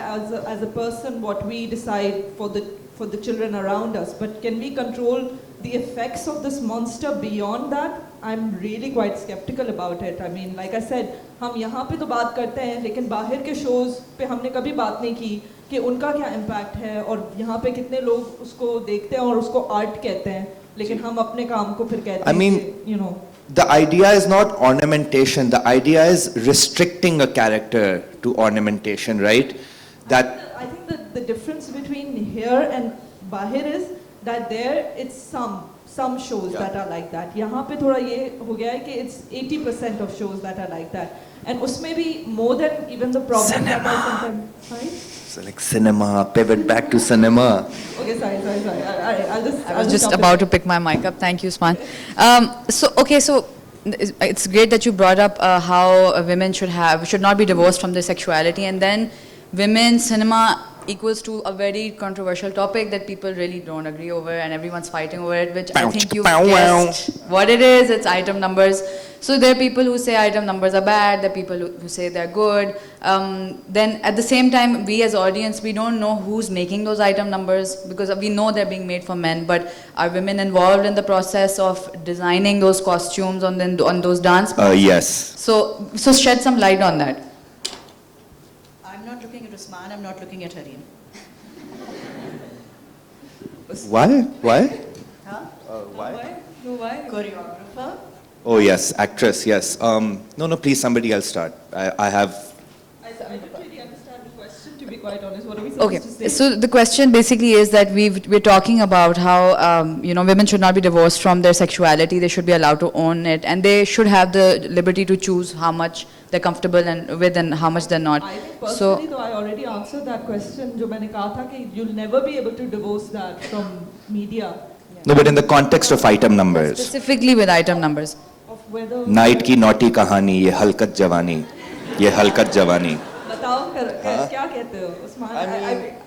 as a person what we decide for the children around us. But can we control the effects of this monster beyond that? I'm really quite skeptical about it. I mean, like I said, हम यहाँ पे तो बात करते हैं, लेकिन बाहर के shows पे हमने कभी बात नहीं की कि उनका क्या impact है और यहाँ पे कितने लोग उसको देखते हैं और उसको art कहते हैं, लेकिन हम अपने काम को फिर कहते हैं, I mean, you know. The idea is not ornamentation. The idea is restricting a character to ornamentation, right? That I think the difference between here and Bahir is that there it's some shows that are like that. यहाँ पे थोड़ा ये हो गया है कि it's 80% of shows that are like that. And उसमें भी more than even the problem that I sometimes. Sorry? so like cinema, pivot back to cinema. Okay, sorry. I'll just. I was just about to pick my mic up. Thank you, Usman. So it's great that you brought up how women should not be divorced from their sexuality, and then women's cinema equals to a very controversial topic that people really don't agree over, and everyone's fighting over it, which I think you've guessed what it is. It's item numbers. So there are people who say item numbers are bad, there are people who say they're good. Then at the same time, we as audience, we don't know who's making those item numbers, because we know they're being made for men, but are women involved in the process of designing those costumes on those dance moves? Yes. So shed some light on that. I'm not looking at Usman, I'm not looking at Harim. Why? Huh? Why? No, why? Choreographer. Oh yes, actress. Yes. No. Please, somebody else start. I have. I don't really understand the question, to be quite honest. What are we supposed Okay, to say? so the question basically is that we're talking about how women should not be divorced from their sexuality. They should be allowed to own it, and they should have the liberty to choose how much they're comfortable with and how much they're not. I think So personally, though, I already answered that question. जो मैंने कहा था कि you'll never be able to divorce that from media. No, but in the context of item numbers. specifically with item numbers. Of whether. Night की नौटी कहानी, ये हलकत जवानी, ये हलकत जवानी. बताओ क्या कहते हो Usman?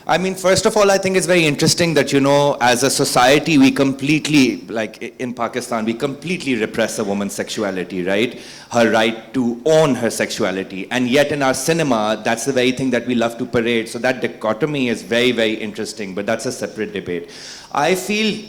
I mean, first of all, I think it's very interesting that, as a society, we completely, like in Pakistan, we completely repress a woman's sexuality, right? Her right to own her sexuality. And yet in our cinema, that's the very thing that we love to parade. So that dichotomy is very, very interesting, but that's a separate debate. I feel,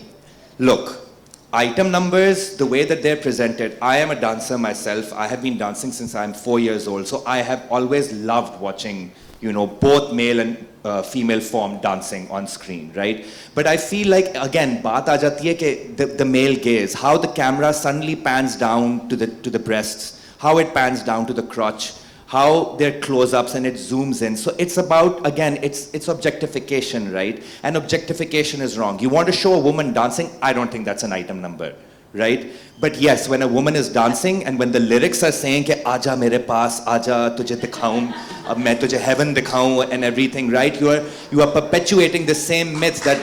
look, item numbers, the way that they're presented, I am a dancer myself. I have been dancing since I'm 4 years old. So I have always loved watching, both male and female form dancing on screen, right? But I feel like, again, baat aa jati hai ke the male gaze, how the camera suddenly pans down to the breasts, how it pans down to the crotch, how they're close-ups and it zooms in. So it's about, again, it's objectification, right? And objectification is wrong. You want to show a woman dancing, I don't think that's an item number, right? But yes, when a woman is dancing and when the lyrics are saying ke aaja mere paas, aaja tujhe dikhaun, ab main tujhe heaven dikhaun and everything, right? You are perpetuating the same myths that.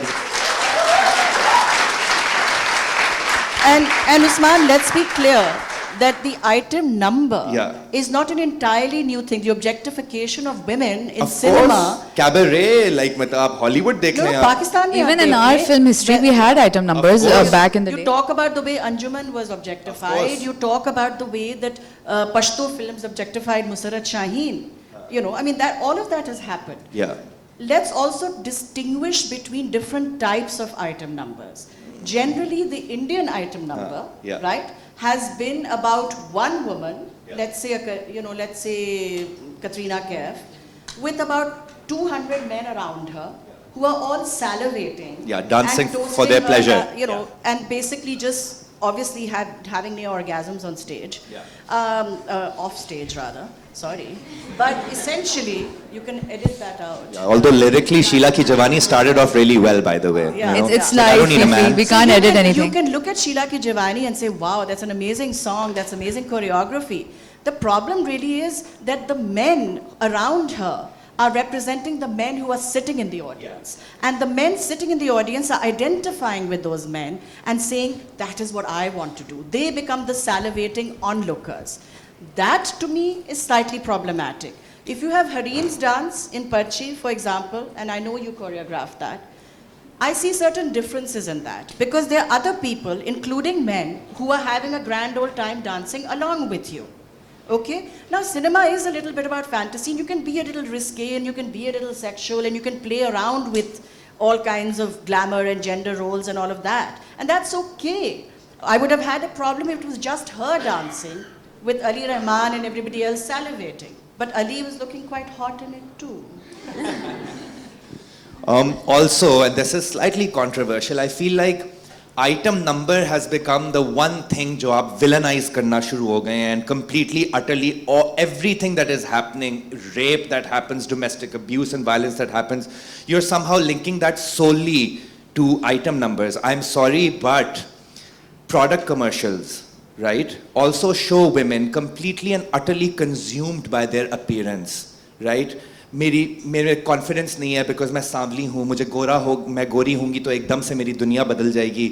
And Usman, let's be clear that the item number Yeah. is not an entirely new thing. The objectification of women in Of cinema. course, cabaret, like matlab aap Hollywood dekh No, lein no, aap. Pakistan mein Even aap in dekh our le, film history, we had item numbers course. back in the You day. talk about the way Anjuman was Of objectified. course. You talk about the way that Pashto films objectified Musarrat Shaheen. I mean, that all of that has happened. Yeah. Let's also distinguish between different types of item numbers. Generally, the Indian item number, yeah. right, has been about one woman, let's say Katrina Kaif, with about 200 men around her who are all salivating. Yeah, dancing and for their toasting her, pleasure. and basically just obviously having near orgasms on stage, off stage rather. Sorry, but essentially you can edit that out. Yeah, although lyrically, Sheila Ki Jawani started off really well, by the way. Yeah. It's I like don't need a man. we can't You edit can- anything. You can look at Sheila Ki Jawani and say, wow, that's an amazing song, that's amazing choreography. The problem really is that the men around her are representing the men who are sitting in the audience. And the men sitting in the audience are identifying with those men and saying, that is what I want to do. They become the salivating onlookers. That, to me, is slightly problematic. If you have Harim's dance in Parchi, for example, and I know you choreographed that, I see certain differences in that because there are other people, including men, who are having a grand old time dancing along with you. Okay? Now, cinema is a little bit about fantasy, and you can be a little risque, and you can be a little sexual, and you can play around with all kinds of glamour and gender roles and all of that. And that's okay. I would have had a problem if it was just her dancing with Ali Rahman and everybody else salivating. But Ali was looking quite hot in it too. Also, and this is slightly controversial, I feel like item number has become the one thing जो आप villainize करना शुरू हो गए हैं, and completely, utterly, or everything that is happening, rape that happens, domestic abuse and violence that happens, you're somehow linking that solely to item numbers. I'm sorry, but product commercials, right, also show women completely and utterly consumed by their appearance, right? मेरे confidence नहीं है because मैं सांवली हूँ, मुझे गोरा हो, मैं गोरी होंगी तो एकदम से मेरी दुनिया बदल जाएगी.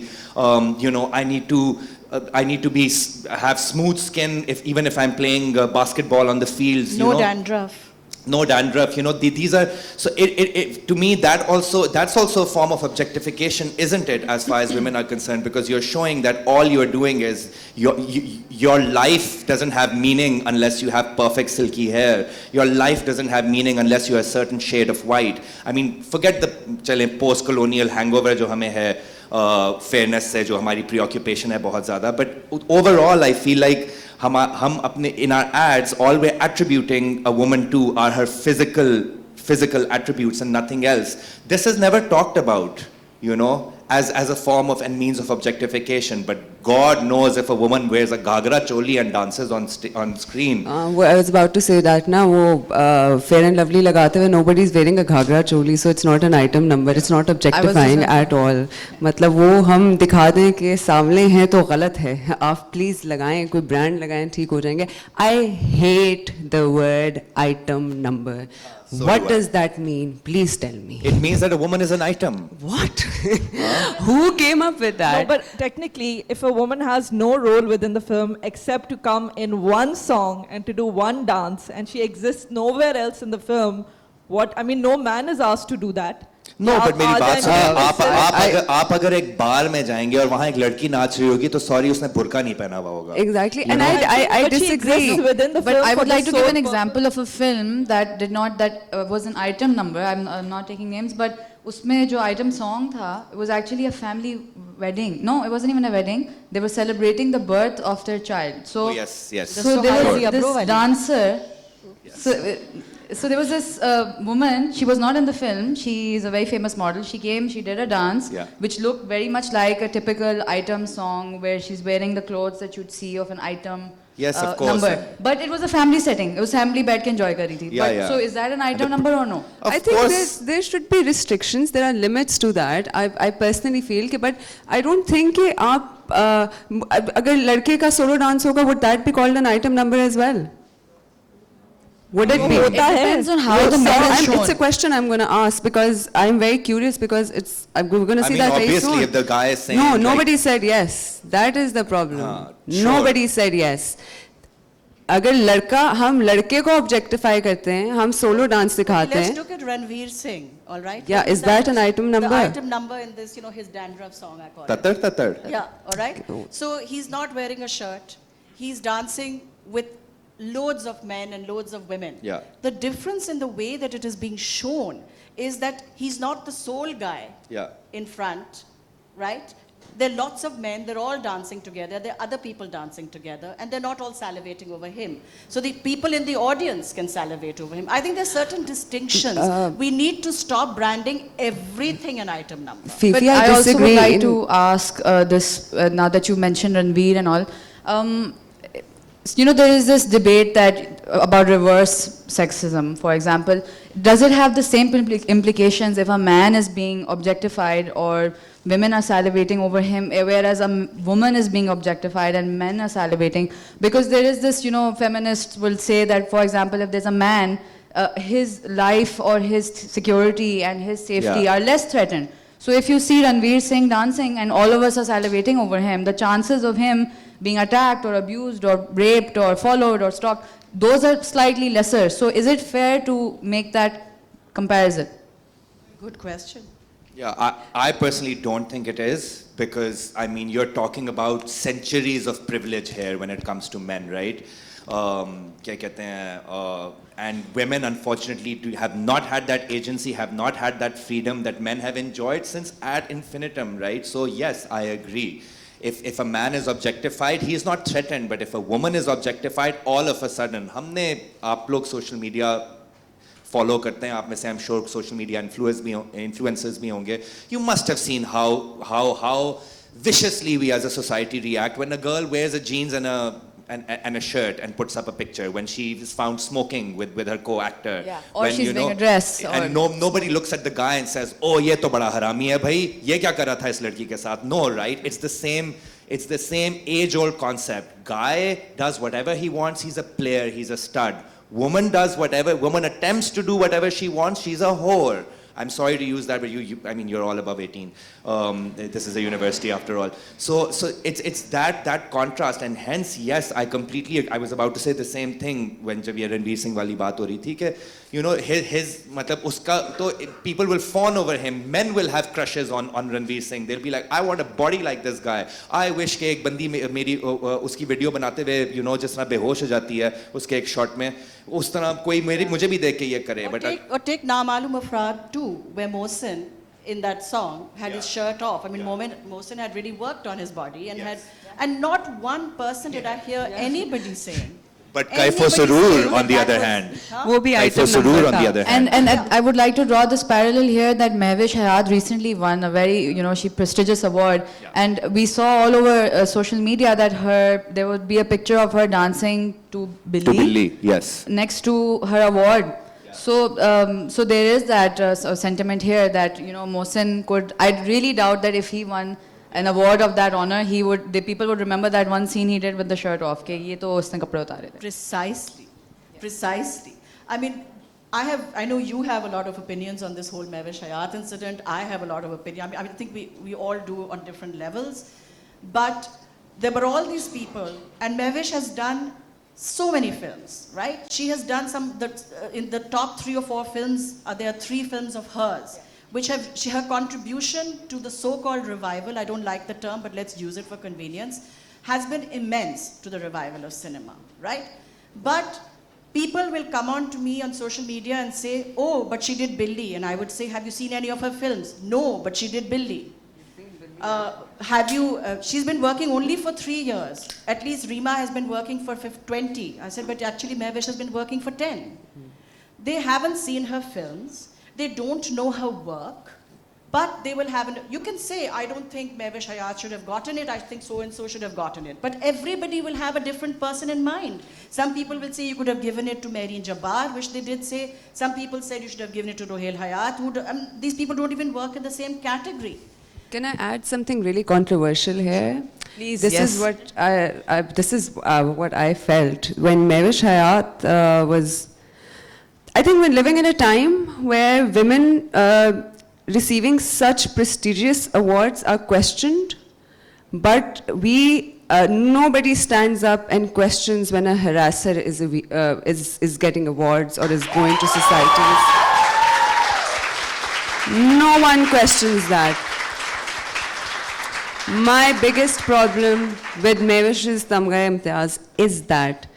You know, I need to be have smooth skin even if I'm playing basketball on the fields. No dandruff. No dandruff, you know, these are, so to me that's also a form of objectification, isn't it, as far as women are concerned, because you're showing that all you're doing is, your life doesn't have meaning unless you have perfect silky hair. Your life doesn't have meaning unless you're a certain shade of white. I mean, forget the post-colonial hangover जो हमें है, fairness से जो हमारी preoccupation है बहुत ज़्यादा, but overall I feel like हम अपने in our ads all we're attributing a woman to are her physical attributes and nothing else. This is never talked about, you know, as a form of and means of objectification. But God knows if a woman wears a ghagra choli and dances on screen. I was about to say that now, Fair and Lovely lagate हुए nobody is wearing a ghagra choli, so it's not an item number. It's not objectifying at all. मतलब वो हम दिखा दें कि सांवले हैं तो गलत है. आप please लगाएं, कोई brand लगाएं, ठीक हो जाएंगे. I hate the word item number. So What do I. does that mean? Please tell me. It means that a woman is an item. What? Who came up with that? No, but technically, if a woman has no role within the film except to come in one song and to do one dance, and she exists nowhere else in the film, no man is asked to do that. No, but मेरी बात सुनिए, आप अगर एक बार में जाएंगे और वहाँ एक लड़की नाच रही होगी तो सॉरी उसने बुर्का नहीं पहना हुआ होगा. Exactly, and I But she disagree. exists within the But film I for would the like to give sole an purpose. example of a film that was an item number. I'm not taking names, but उसमें जो item song था, it was actually a family wedding. No, it wasn't even a wedding. They were celebrating the birth of their child. So Oh, yes. So there was Sure. this dancer. So there was this woman, she was not in the film, she is a very famous model. She came, she did a dance, Yeah. which looked very much like a typical item song where she's wearing the clothes that you'd see of an item Yes, of course. number. But it was a family setting. It was family बैठ के enjoy कर रही थी. Yeah, But, yeah. So is that an item number or no? Of I think course. there should be restrictions. There are limits to that. I personally feel कि, but I don't think कि आप अगर लड़के का solo dance होगा, would that be called an item number as well? Would it be? It depends on how the man is shown. It's a question I'm going to ask because I'm very curious because we're going to I see mean, that very obviously, soon. if the guy is saying No, like- nobody said yes. That is the problem. Sure. Nobody said yes. अगर हम लड़के को objectify करते हैं, हम solo dance दिखाते Let's हैं. look at Ranveer Singh, all right? Yeah, What is that an item number? The item number in this, his dandruff song, I call it. Tatar. Yeah, all right? So he's not wearing a shirt. He's dancing with loads of men and loads of women. Yeah. The difference in the way that it is being shown is that he's not the sole guy Yeah. in front, right? There are lots of men, they're all dancing together, there are other people dancing together, and they're not all salivating over him. So the people in the audience can salivate over him. I think there's certain distinctions. We need to stop branding everything an item number. Fifi, But I I also would disagree. like to ask this, now that you mentioned Ranveer and all, there is this debate about reverse sexism, for example. Does it have the same implications if a man is being objectified or women are salivating over him, whereas a woman is being objectified and men are salivating? Because there is this, feminists will say that, for example, if there's a man, his life or his security and his safety Yeah. are less threatened. So if you see Ranveer Singh dancing and all of us are salivating over him, the chances of him being attacked or abused or raped or followed or stalked, those are slightly lesser. So is it fair to make that comparison? Good question. Yeah, I personally don't think it is because, I mean, you're talking about centuries of privilege here when it comes to men, right? क्या कहते हैं, and women unfortunately have not had that agency, have not had that freedom that men have enjoyed since ad infinitum, right? So yes, I agree. if a man is objectified, he is not threatened. But if a woman is objectified, all of a sudden, हमने आप लोग social media follow करते हैं, आप में से I'm sure social media influencers भी होंगे. You must have seen how viciously we as a society react when a girl wears a jeans and a shirt and puts up a picture, when she is found smoking with her co-actor. Yeah. Or when, she's wearing a dress. And nobody looks at the guy and says, oh, ye to bada harami hai bhai, ye kya kar raha tha is ladki ke saath. No, right? It's the same age-old concept. Guy does whatever he wants, he's a player, he's a stud. Woman attempts to do whatever she wants, she's a whore. I'm sorry to use that, but I mean, you're all above 18. This is a university after all. So it's that contrast, and hence, yes, I was about to say the same thing when जब ये रणवीर सिंह वाली बात हो रही थी कि, you know, his मतलब उसका तो people will fawn over him. Men will have crushes on Ranveer Singh. They'll be like, I want a body like this guy. I wish कि एक बंदी मेरी उसकी वीडियो बनाते हुए, you know, जिस तरह बेहोश हो जाती है उसके एक शॉट में, उस तरह कोई मुझे भी देख के ये करे. Or take Namalum Afraad too, where Mohsin in that song had his shirt off. I mean, Mohsin had really worked on his body and not one person did I hear anybody saying. But Kaifo Surur, on the other hand, वो भी Kaifo item Surur number on the था. other hand. And I would like to draw this parallel here that Mehwish Hayat recently won a very, she prestigious award. Yeah. And we saw all over social media that there would be a picture of her dancing to Billy. To Billy, yes. Next to her award. Yeah. So there is that sentiment here that, Mohsin could, I really doubt that if he won an award of that honor, the people would remember that one scene he did with the shirt off. Ke ye to usne kapde utare the. Precisely. I mean, I know you have a lot of opinions on this whole Mehwish Hayat incident. I have a lot of opinion. I mean, I think we all do on different levels. But there were all these people, and Mehwish has done so many films, right? She has done in the top 3 or 4 films, there are 3 films of hers, which her contribution to the so-called revival, I don't like the term, but let's use it for convenience, has been immense to the revival of cinema, right? But people will come on to me on social media and say, oh, but she did Billy. And I would say, have you seen any of her films? No, but she did Billy. She's been working only for 3 years. At least Reema has been working for 20. I said, but actually Mehwish has been working for 10. They haven't seen her films. They don't know her work, but they will have you can say, I don't think Mehwish Hayat should have gotten it, I think so-and-so should have gotten it. But everybody will have a different person in mind. Some people will say you could have given it to Mehreen Jabbar, which they did say. Some people said you should have given it to Rohail Hayat. These people don't even work in the same category. Can I add something really controversial here? Please, This yes. is what I felt when Mehwish Hayat was. I think we're living in a time where women receiving such prestigious awards are questioned, but nobody stands up and questions when a harasser is getting awards or is going to societies. No one questions that. My biggest problem with Mehwish's Tamga Imtiaz is that.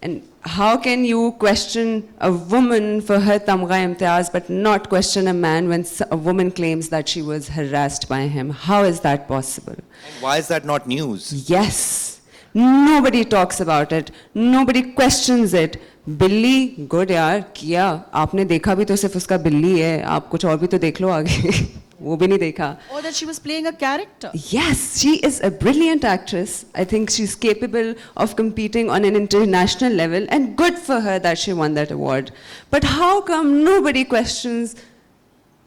And how can you question a woman for her Tamga Imtiaz but not question a man when a woman claims that she was harassed by him? How is that possible? And why is that not news? Yes. Nobody talks about it. Nobody questions it. बिल्ली good यार किया आपने देखा भी तो सिर्फ उसका बिल्ली है आप कुछ और भी तो देख लो आगे वो भी नहीं देखा. Or that she was playing a character. Yes, she is a brilliant actress. I think she's capable of competing on an international level, and good for her that she won that award. But how come nobody questions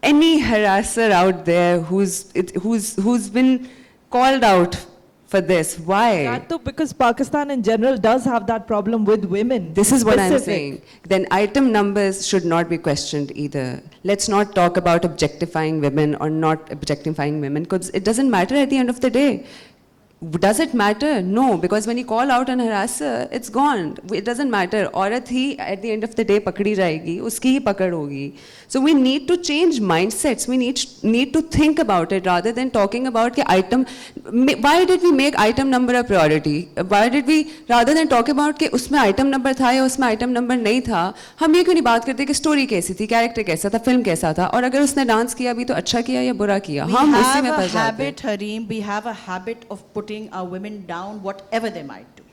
any harasser out there who's been called out for this? Why? That too, because Pakistan in general does have that problem with women. This is what I'm Specific. saying. Then item numbers should not be questioned either. Let's not talk about objectifying women or not objectifying women, because it doesn't matter at the end of the day. Does it matter? No, because when you call out an harasser, it's gone. It doesn't matter. औरत ही at the end of the day पकड़ी जाएगी, उसकी ही पकड़ होगी. So we need to change mindsets. We need to think about it rather than talking about the item. Why did we make item number a priority? Why did we, rather than talk about कि उसमें item number था या उसमें item number नहीं था, हम ये क्यों नहीं बात करते कि story कैसी थी, character कैसा था, film कैसा था, और अगर उसने dance किया भी तो अच्छा किया या बुरा किया, हम उसी में फंस जाते हैं. Harim, we have a habit of putting putting our women down, whatever they might do.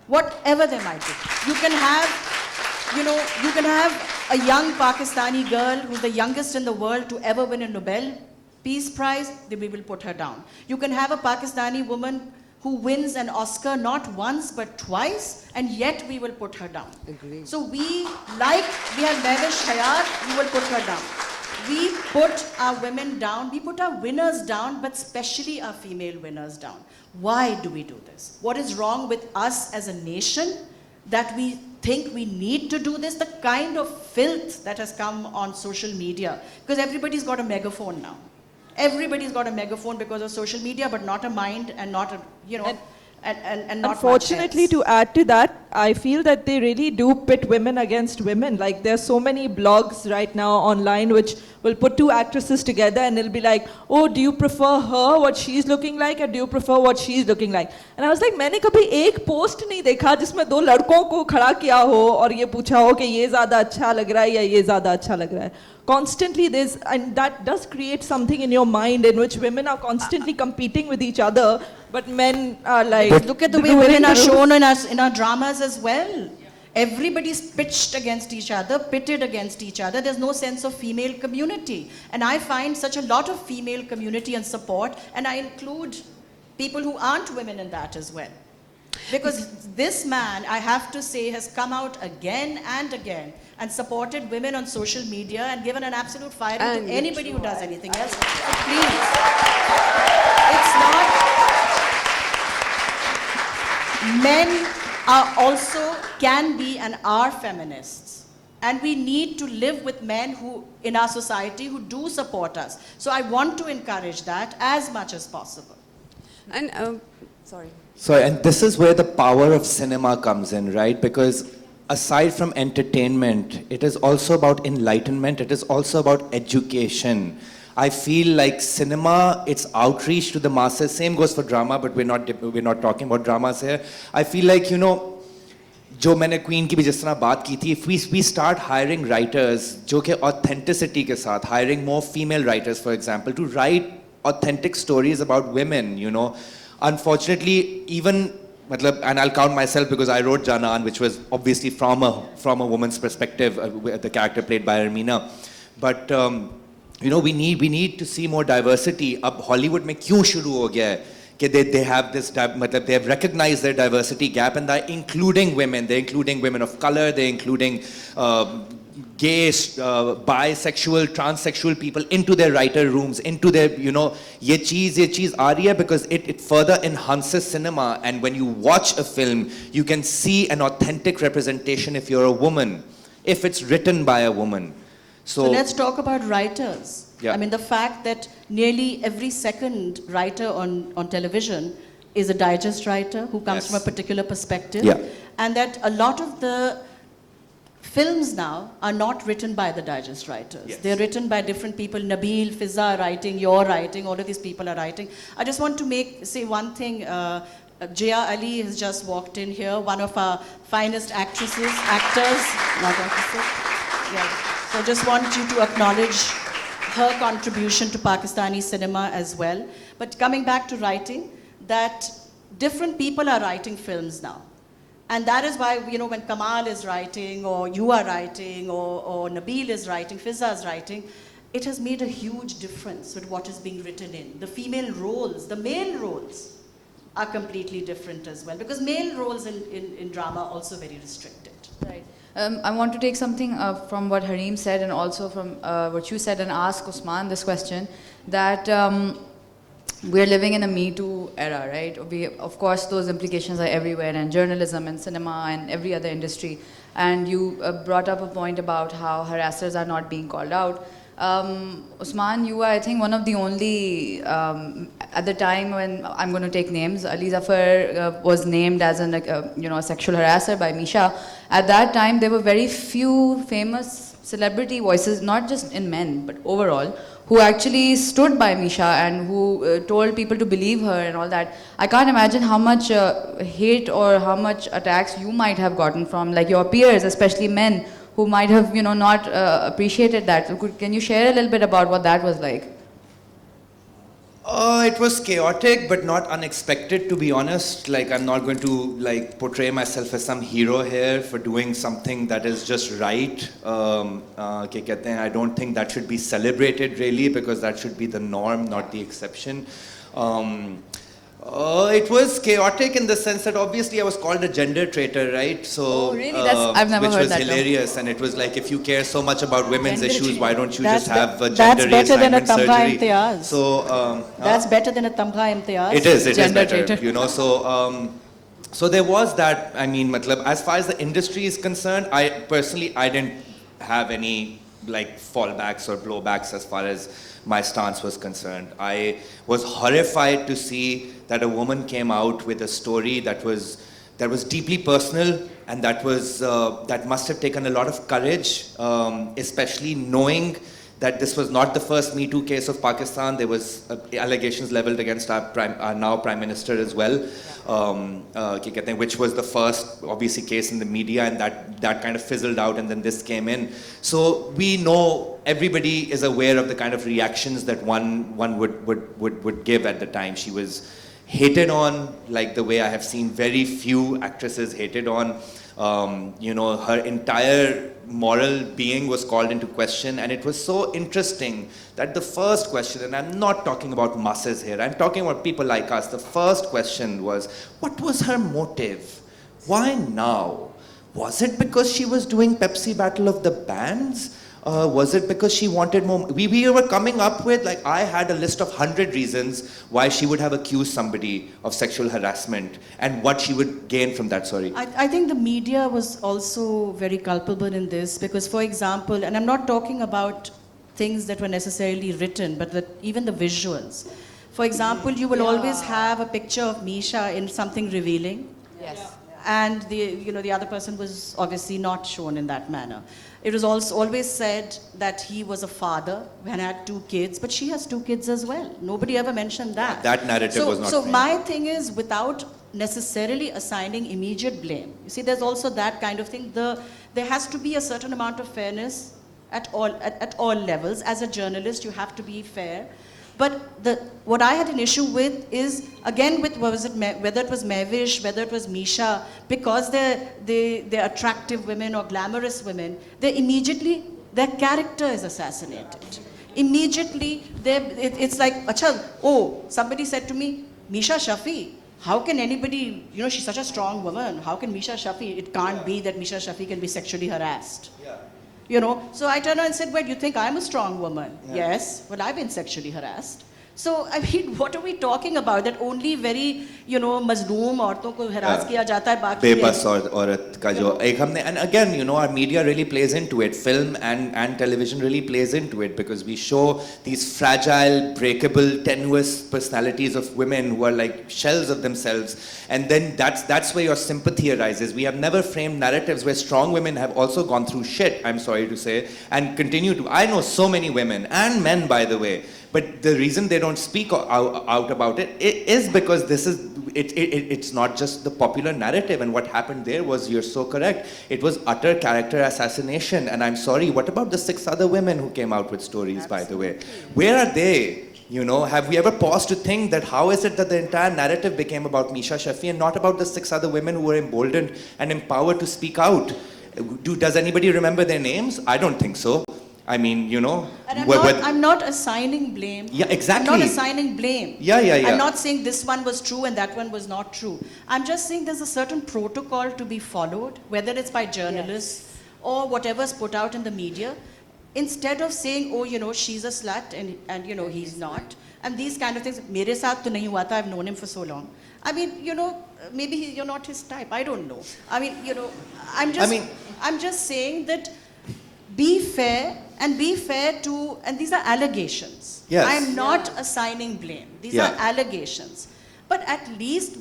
Whatever they might do. You can have, you can have a young Pakistani girl who's the youngest in the world to ever win a Nobel Peace Prize, then we will put her down. You can have a Pakistani woman who wins an Oscar not once but twice, and yet we will put her down. Agree. So we have Mehwish Hayat, we will put her down. We put our women down, we put our winners down, but especially our female winners down. Why do we do this? What is wrong with us as a nation that we think we need to do this? The kind of filth that has come on social media, because everybody's got a megaphone now. Everybody's got a megaphone because of social media, but not a mind and not a, and not Unfortunately, much else. to add to that, I feel that they really do pit women against women. Like, there's so many blogs right now online which will put two actresses together and it'll be like, oh, do you prefer her, what she's looking like, or do you prefer what she's looking like? And I was like, मैंने कभी एक post नहीं देखा जिसमें दो लड़कों को खड़ा किया हो और ये पूछा हो कि ये ज़्यादा अच्छा लग रहा है या ये ज़्यादा अच्छा लग रहा है. Constantly there's, and that does create something in your mind in which women are constantly competing with each other, but men are like... But look at the way women are shown in our dramas as well. Everybody's pitched against each other, pitted against each other. There's no sense of female community. And I find such a lot of female community and support, and I include people who aren't women in that as well. Because this man, I have to say, has come out again and again and supported women on social media and given an absolute fire to anybody who does anything else. So please, it's not... Men are also, can be and are feminists. And we need to live with men who, in our society, who do support us. So I want to encourage that as much as possible. And, sorry. So, and this is where the power of cinema comes in, right? Because aside from entertainment, it is also about enlightenment, it is also about education. I feel like cinema, its outreach to the masses, same goes for drama, but we're not talking about dramas here. I feel like, जो मैंने queen की भी जिस तरह बात की थी, if we start hiring writers जो कि authenticity के साथ, hiring more female writers, for example, to write authentic stories about women, Unfortunately, even, and I'll count myself because I wrote Janan, which was obviously from a woman's perspective, the character played by Armina. But we need to see more diversity. अब Hollywood में क्यों शुरू हो गया है कि they have this, they have recognized their diversity gap and they're including women. They're including women of color. They're including gay, bisexual, transsexual people into their writer rooms, into their, ye cheez aa rahi hai because it further enhances cinema. And when you watch a film, you can see an authentic representation if you're a woman, if it's written by a woman. So let's talk about writers. Yeah. I mean, the fact that nearly every second writer on television is a digest writer who comes from a particular perspective. Yeah. And that a lot of the films now are not written by the digest writers. Yes. They're written by different people. Nabil, Fizza writing, you're writing, all of these people are writing. I just want to say one thing. Jia Ali has just walked in here, one of our finest actors, not actresses. Yeah. So I just want you to acknowledge her contribution to Pakistani cinema as well. But coming back to writing, that different people are writing films now. And that is why, when Kamal is writing, or you are writing, or Nabil is writing, Fizza is writing, it has made a huge difference with what is being written in. The female roles, the male roles are completely different as well. Because male roles in drama are also very restricted. Right. I want to take something from what Hareem said and also from what you said and ask Usman this question, that we're living in a Me Too era, right? Of course, those implications are everywhere in journalism and cinema and every other industry. And you brought up a point about how harassers are not being called out. Usman, you are, I think, one of the only, at the time when, I'm going to take names, Ali Zafar was named as a sexual harasser by Misha. At that time, there were very few famous celebrity voices, not just in men, but overall, who actually stood by Misha and who told people to believe her and all that. I can't imagine how much hate or how much attacks you might have gotten from your peers, especially men, who might have, not appreciated that. So can you share a little bit about what that was like? It was chaotic, but not unexpected, to be honest. Like, I'm not going to like portray myself as some hero here for doing something that is just right. क्या कहते हैं, I don't think that should be celebrated really, because that should be the norm, not the exception. It was chaotic in the sense that obviously I was called a gender traitor, right? So, Oh, really? I've never which heard was that term. hilarious, and it was like, if you care so much about women's Gender issues, why don't you That's just have a be- gender that's better than a reassignment tamgha surgery? imtiyaz. So, That's better than a tamgha imtiyaz. it is Gender better, traitor. you know. So there was that. I mean, matlab, as far as the industry is concerned, I personally didn't have any like fallbacks or blowbacks as far as my stance was concerned. I was horrified to see that a woman came out with a story that was deeply personal, and that must have taken a lot of courage, especially knowing that this was not the first Me Too case of Pakistan. There was allegations leveled against our now Prime Minister as well, which was the first, obviously, case in the media, and that kind of fizzled out, and then this came in. So we know, everybody is aware of the kind of reactions that one would give at the time. She was hated on, like the way I have seen very few actresses hated on. Her entire moral being was called into question, and it was so interesting that the first question, and I'm not talking about masses here, I'm talking about people like us, the first question was, what was her motive? Why now? Was it because she was doing Pepsi Battle of the Bands? Was it because she wanted more? We were coming up with, like, I had a list of 100 reasons why she would have accused somebody of sexual harassment and what she would gain from that, sorry. I think the media was also very culpable in this because, for example, and I'm not talking about things that were necessarily written, but even the visuals. For example, you will always have a picture of Misha in something revealing. Yes. And the other person was obviously not shown in that manner. It was also always said that he was a father and had 2 kids, but she has 2 kids as well. Nobody ever mentioned that. That narrative was not So framed. my thing is, without necessarily assigning immediate blame, you see, there's also that kind of thing. There has to be a certain amount of fairness at all levels. As a journalist, you have to be fair. But what I had an issue with is, again, with whether it was Mehwish, whether it was Misha, because they're attractive women or glamorous women, their character is assassinated. Immediately, it's like, somebody said to me, Misha Shafi, how can anybody, she's such a strong woman, how can Misha Shafi, it can't be that Misha Shafi can be sexually harassed. So I turned around and said, well, you think I'm a strong woman? Yeah. Yes. Well, I've been sexually harassed. So, I mean, what are we talking about? That only very, mazloom औरतों को harass किया जाता है, बाकी बेबस औरत का जो एक हमने, and again, our media really plays into it. Film and television really plays into it, because we show these fragile, breakable, tenuous personalities of women who are like shells of themselves, and then that's where your sympathy arises. We have never framed narratives where strong women have also gone through shit, I'm sorry to say, and continue to. I know so many women and men, by the way. But the reason they don't speak out about it is because it's not just the popular narrative, and what happened there was, you're so correct, it was utter character assassination. And I'm sorry, what about the 6 other women who came out with stories, by the way? Where are they? Have we ever paused to think that how is it that the entire narrative became about Misha Shafi and not about the 6 other women who were emboldened and empowered to speak out? Does anybody remember their names? I don't think so. I mean, And I'm not assigning blame. Yeah, exactly. I'm not assigning blame. Yeah. I'm not saying this one was true and that one was not true. I'm just saying there's a certain protocol to be followed, whether it's by journalists or whatever's put out in the media. Instead of saying, she's a slut and he's not. And these kind of things. Mere saath to nahi hua tha, I've known him for so long. I mean, maybe you're not his type. I don't know. I mean, I'm just saying that be fair to, and these are allegations. Yes. I am not assigning blame. These are allegations. But at least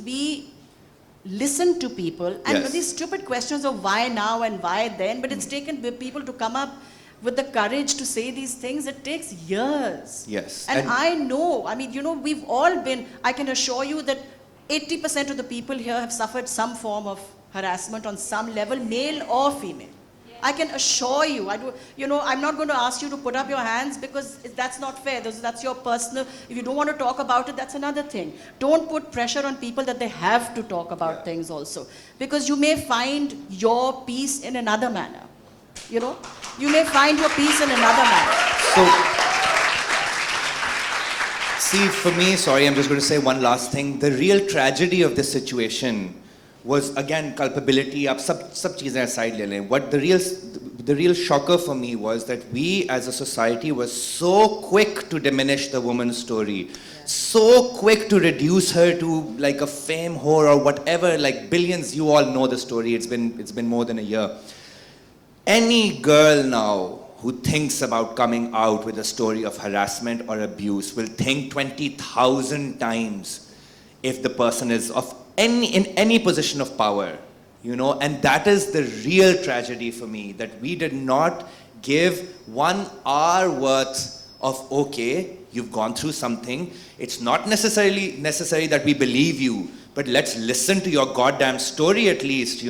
listen to people, and with these stupid questions of why now and why then, but it's taken people to come up with the courage to say these things. It takes years. Yes. And I know, I mean, we've all been, I can assure you that 80% of the people here have suffered some form of harassment on some level, male or female. I can assure you, I'm not going to ask you to put up your hands because that's not fair. That's your personal, if you don't want to talk about it, that's another thing. Don't put pressure on people that they have to talk about things also. Because you may find your peace in another manner. You may find your peace in another manner. So, see, for me, sorry, I'm just going to say one last thing. The real tragedy of this situation was, again, culpability. Ab sab cheezein aside le lein. What the real shocker for me was that we as a society were so quick to diminish the woman's story, so quick to reduce her to like a fame whore or whatever. Like billions, you all know the story. It's been more than a year. Any girl now who thinks about coming out with a story of harassment or abuse will think 20,000 times if the person is in any position of power, and that is the real tragedy for me, that we did not give 1 hour worth of, okay, you've gone through something, it's not necessarily necessary that we believe you, but let's listen to your goddamn story at least,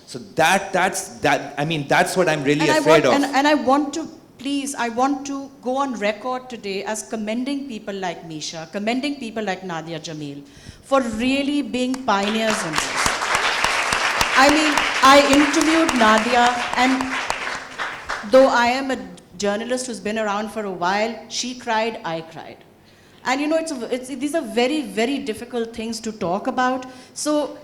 So that's what I'm really afraid of. And I want to go on record today as commending people like Misha, commending people like Nadia Jamil for really being pioneers in this. I mean, I interviewed Nadia, and though I am a journalist who's been around for a while, she cried, I cried. And these are very, very difficult things to talk about. So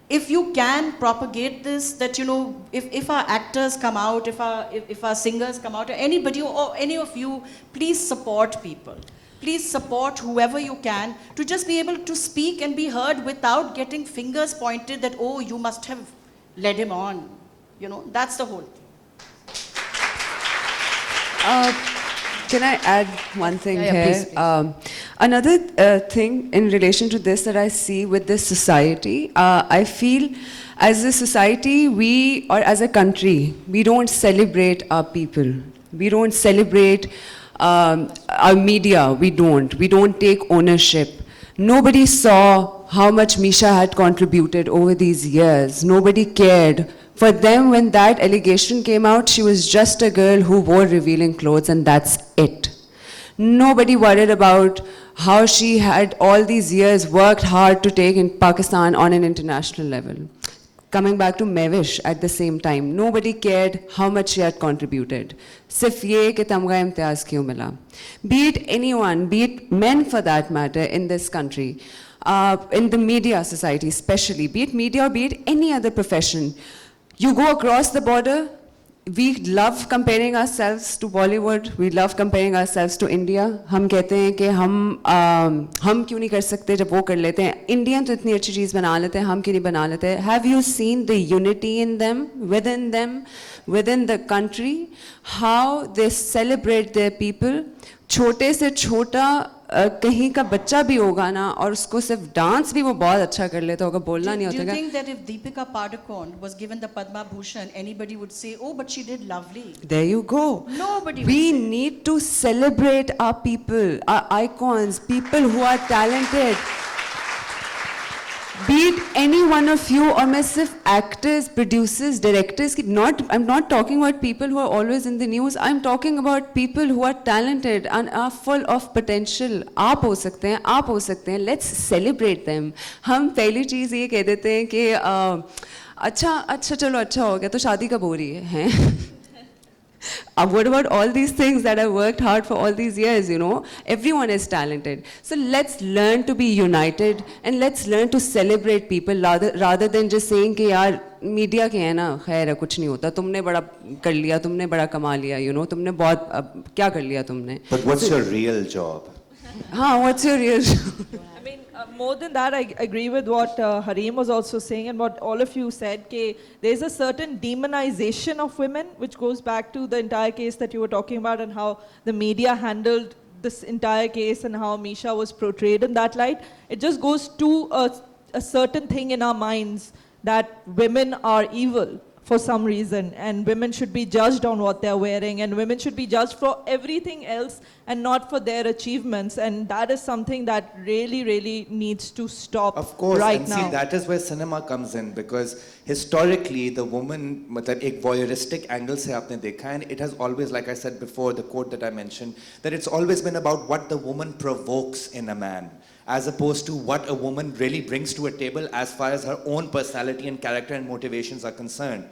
if you can propagate this, that if our actors come out, if our singers come out, or anybody or any of you, please support people. Please support whoever you can to just be able to speak and be heard without getting fingers pointed that, oh, you must have led him on. That's the whole thing. Can I add one thing Yeah, here? please. Another thing in relation to this that I see with this society, I feel as a society, or as a country, we don't celebrate our people. We don't celebrate our media. We don't take ownership. Nobody saw how much Misha had contributed over these years. Nobody cared. For them, when that allegation came out, she was just a girl who wore revealing clothes, and that's it. Nobody worried about how she had all these years worked hard to take in Pakistan on an international level. Coming back to Mevish at the same time, nobody cared how much she had contributed. Sirf ye ki tamga imtiyaz kyun mila. Be it anyone, be it men for that matter in this country, in the media society especially, be it media or be it any other profession, you go across the border, we love comparing ourselves to Bollywood, we love comparing ourselves to India. हम कहते हैं कि हम क्यों नहीं कर सकते जब वो कर लेते हैं. Indian तो इतनी अच्छी चीज़ बना लेते हैं, हम क्यों नहीं बना लेते. Have you seen the unity in them, within the country, how they celebrate their people? छोटे से छोटा कहीं का बच्चा भी होगा ना और उसको सिर्फ डांस भी वो बहुत अच्छा कर लेता होगा, बोलना नहीं होता. Do you think that if Deepika Padukone was given the Padma Bhushan, anybody would say, oh, but she did lovely? There you go. Nobody would We say. need to celebrate our people, our icons, people who are talented. Be it any one of you or massive actors, producers, directors. I'm not talking about people who are always in the news. I'm talking about people who are talented and are full of potential. आप हो सकते हैं. Let's celebrate them. हम पहली चीज़ ये कह देते हैं कि अच्छा चलो अच्छा हो गया तो शादी कब हो रही है? What about all these things that I worked hard for all these years, Everyone is talented. So let's learn to be united and let's learn to celebrate people rather than just saying कि यार media के है ना, खैर है कुछ नहीं होता, तुमने बड़ा कर लिया, तुमने बड़ा कमा लिया, तुमने बहुत क्या कर लिया तुमने. But what's your real job? हाँ, what's your real job? I mean, more than that, I agree with what Harim was also saying and what all of you said, that there's a certain demonization of women, which goes back to the entire case that you were talking about and how the media handled this entire case and how Misha was portrayed in that light. It just goes to a certain thing in our minds that women are evil for some reason, and women should be judged on what they're wearing, and women should be judged for everything else and not for their achievements, and that is something that really, really needs to stop Of course, right and now. see, that is where cinema comes in, because historically the woman, मतलब एक voyeuristic angle से आपने देखा, and it has always, like I said before, the quote that I mentioned, that it's always been about what the woman provokes in a man, as opposed to what a woman really brings to a table as far as her own personality and character and motivations are concerned.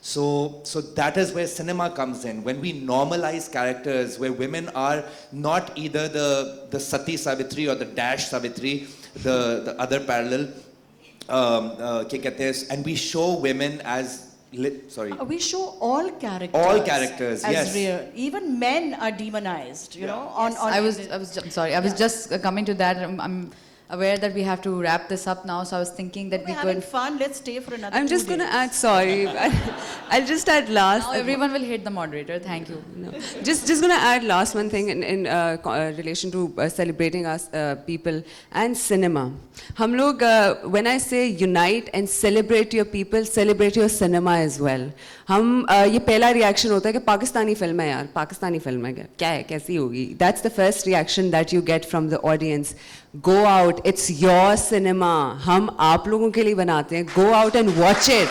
So that is where cinema comes in. When we normalize characters where women are not either the Sati Savitri or the Dash Savitri, the other parallel, क्या कहते हैं, and we show women as, sorry. We show all characters. All characters, as yes. real. Even men are demonized, you know. On I was sorry. I was just coming to that. I'm aware that we have to wrap this up now, so I was thinking that We're we having could. fun. Let's stay for another I'm 2 just going to days. add, sorry, I'll just add last. Now everyone will hate the moderator. Thank you. No. Just going to add last one thing in relation to celebrating us people and cinema. हम लोग, when I say unite and celebrate your people, celebrate your cinema as well. हम ये पहला reaction होता है कि Pakistani film है यार, पाकिस्तानी फिल्म है क्या है, कैसी होगी? That's the first reaction that you get from the audience. Go out, it's your cinema. हम आप लोगों के लिए बनाते हैं. Go out and watch it.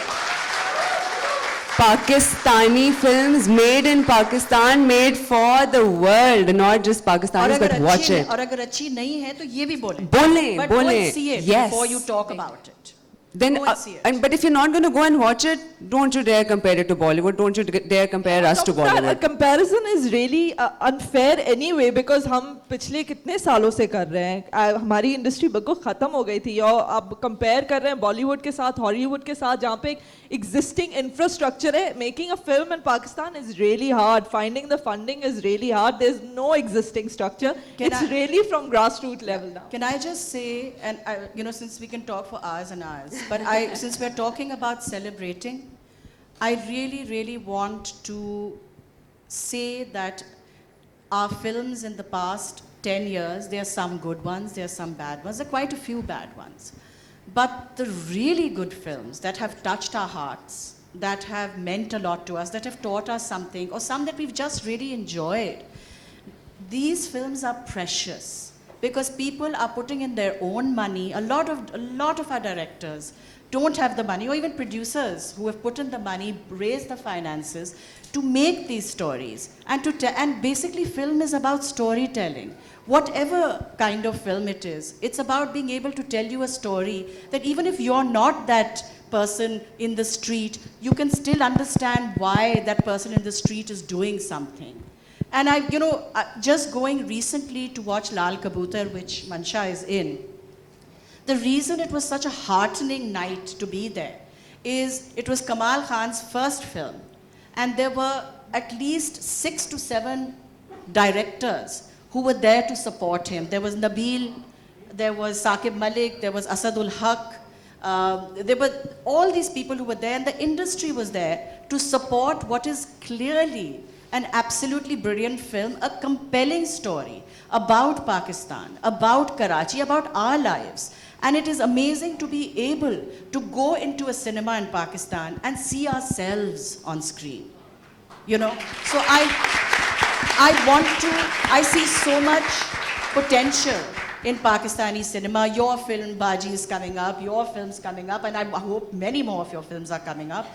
Pakistani films made in Pakistan, made for the world, not just और Pakistanis, अगर but watch अच्छी है- it. और अगर अच्छी नहीं है तो ये भी बोले. बोलें, But go बोलें, and see it yes. before you talk about it. Then, Go and see it. but if you're not going to go and watch it, don't you dare compare it to Bollywood. Don't you dare compare us to Top Star, Bollywood. comparison is really unfair anyway because हम पिछले कितने सालों से कर रहे हैं. हमारी industry बिल्कुल खत्म हो गई थी और अब कंपेयर कर रहे हैं बॉलीवुड के साथ, हॉलीवुड के साथ, जहाँ पे एक existing infrastructure है. Making a film in Pakistan is really hard. Finding the funding is really hard. There's no existing structure. It's really from grassroots level now. Can I just say, and you know, since we can talk for hours and hours, but since we're talking about celebrating, I really, really want to say that our films in the past 10 years, there are some good ones, there are some bad ones, there are quite a few bad ones. But the really good films that have touched our hearts, that have meant a lot to us, that have taught us something, or some that we've just really enjoyed, these films are precious because people are putting in their own money. A lot of our directors don't have the money, or even producers who have put in the money, raised the finances to make these stories. And basically film is about storytelling. Whatever kind of film it is, it's about being able to tell you a story that even if you're not that person in the street, you can still understand why that person in the street is doing something. And just going recently to watch Lal Kabutar, which Mansha is in, the reason it was such a heartening night to be there is it was Kamal Khan's first film. And there were at least 6 to 7 directors who were there to support him. There was Nabil, there was Saqib Malik, there was Asadul Haq. There were all these people who were there, and the industry was there to support what is clearly an absolutely brilliant film, a compelling story about Pakistan, about Karachi, about our lives. And it is amazing to be able to go into a cinema in Pakistan and see ourselves on screen. You know, so I see so much potential in Pakistani cinema. Your film, Baji, is coming up, your film's coming up, and I hope many more of your films are coming up.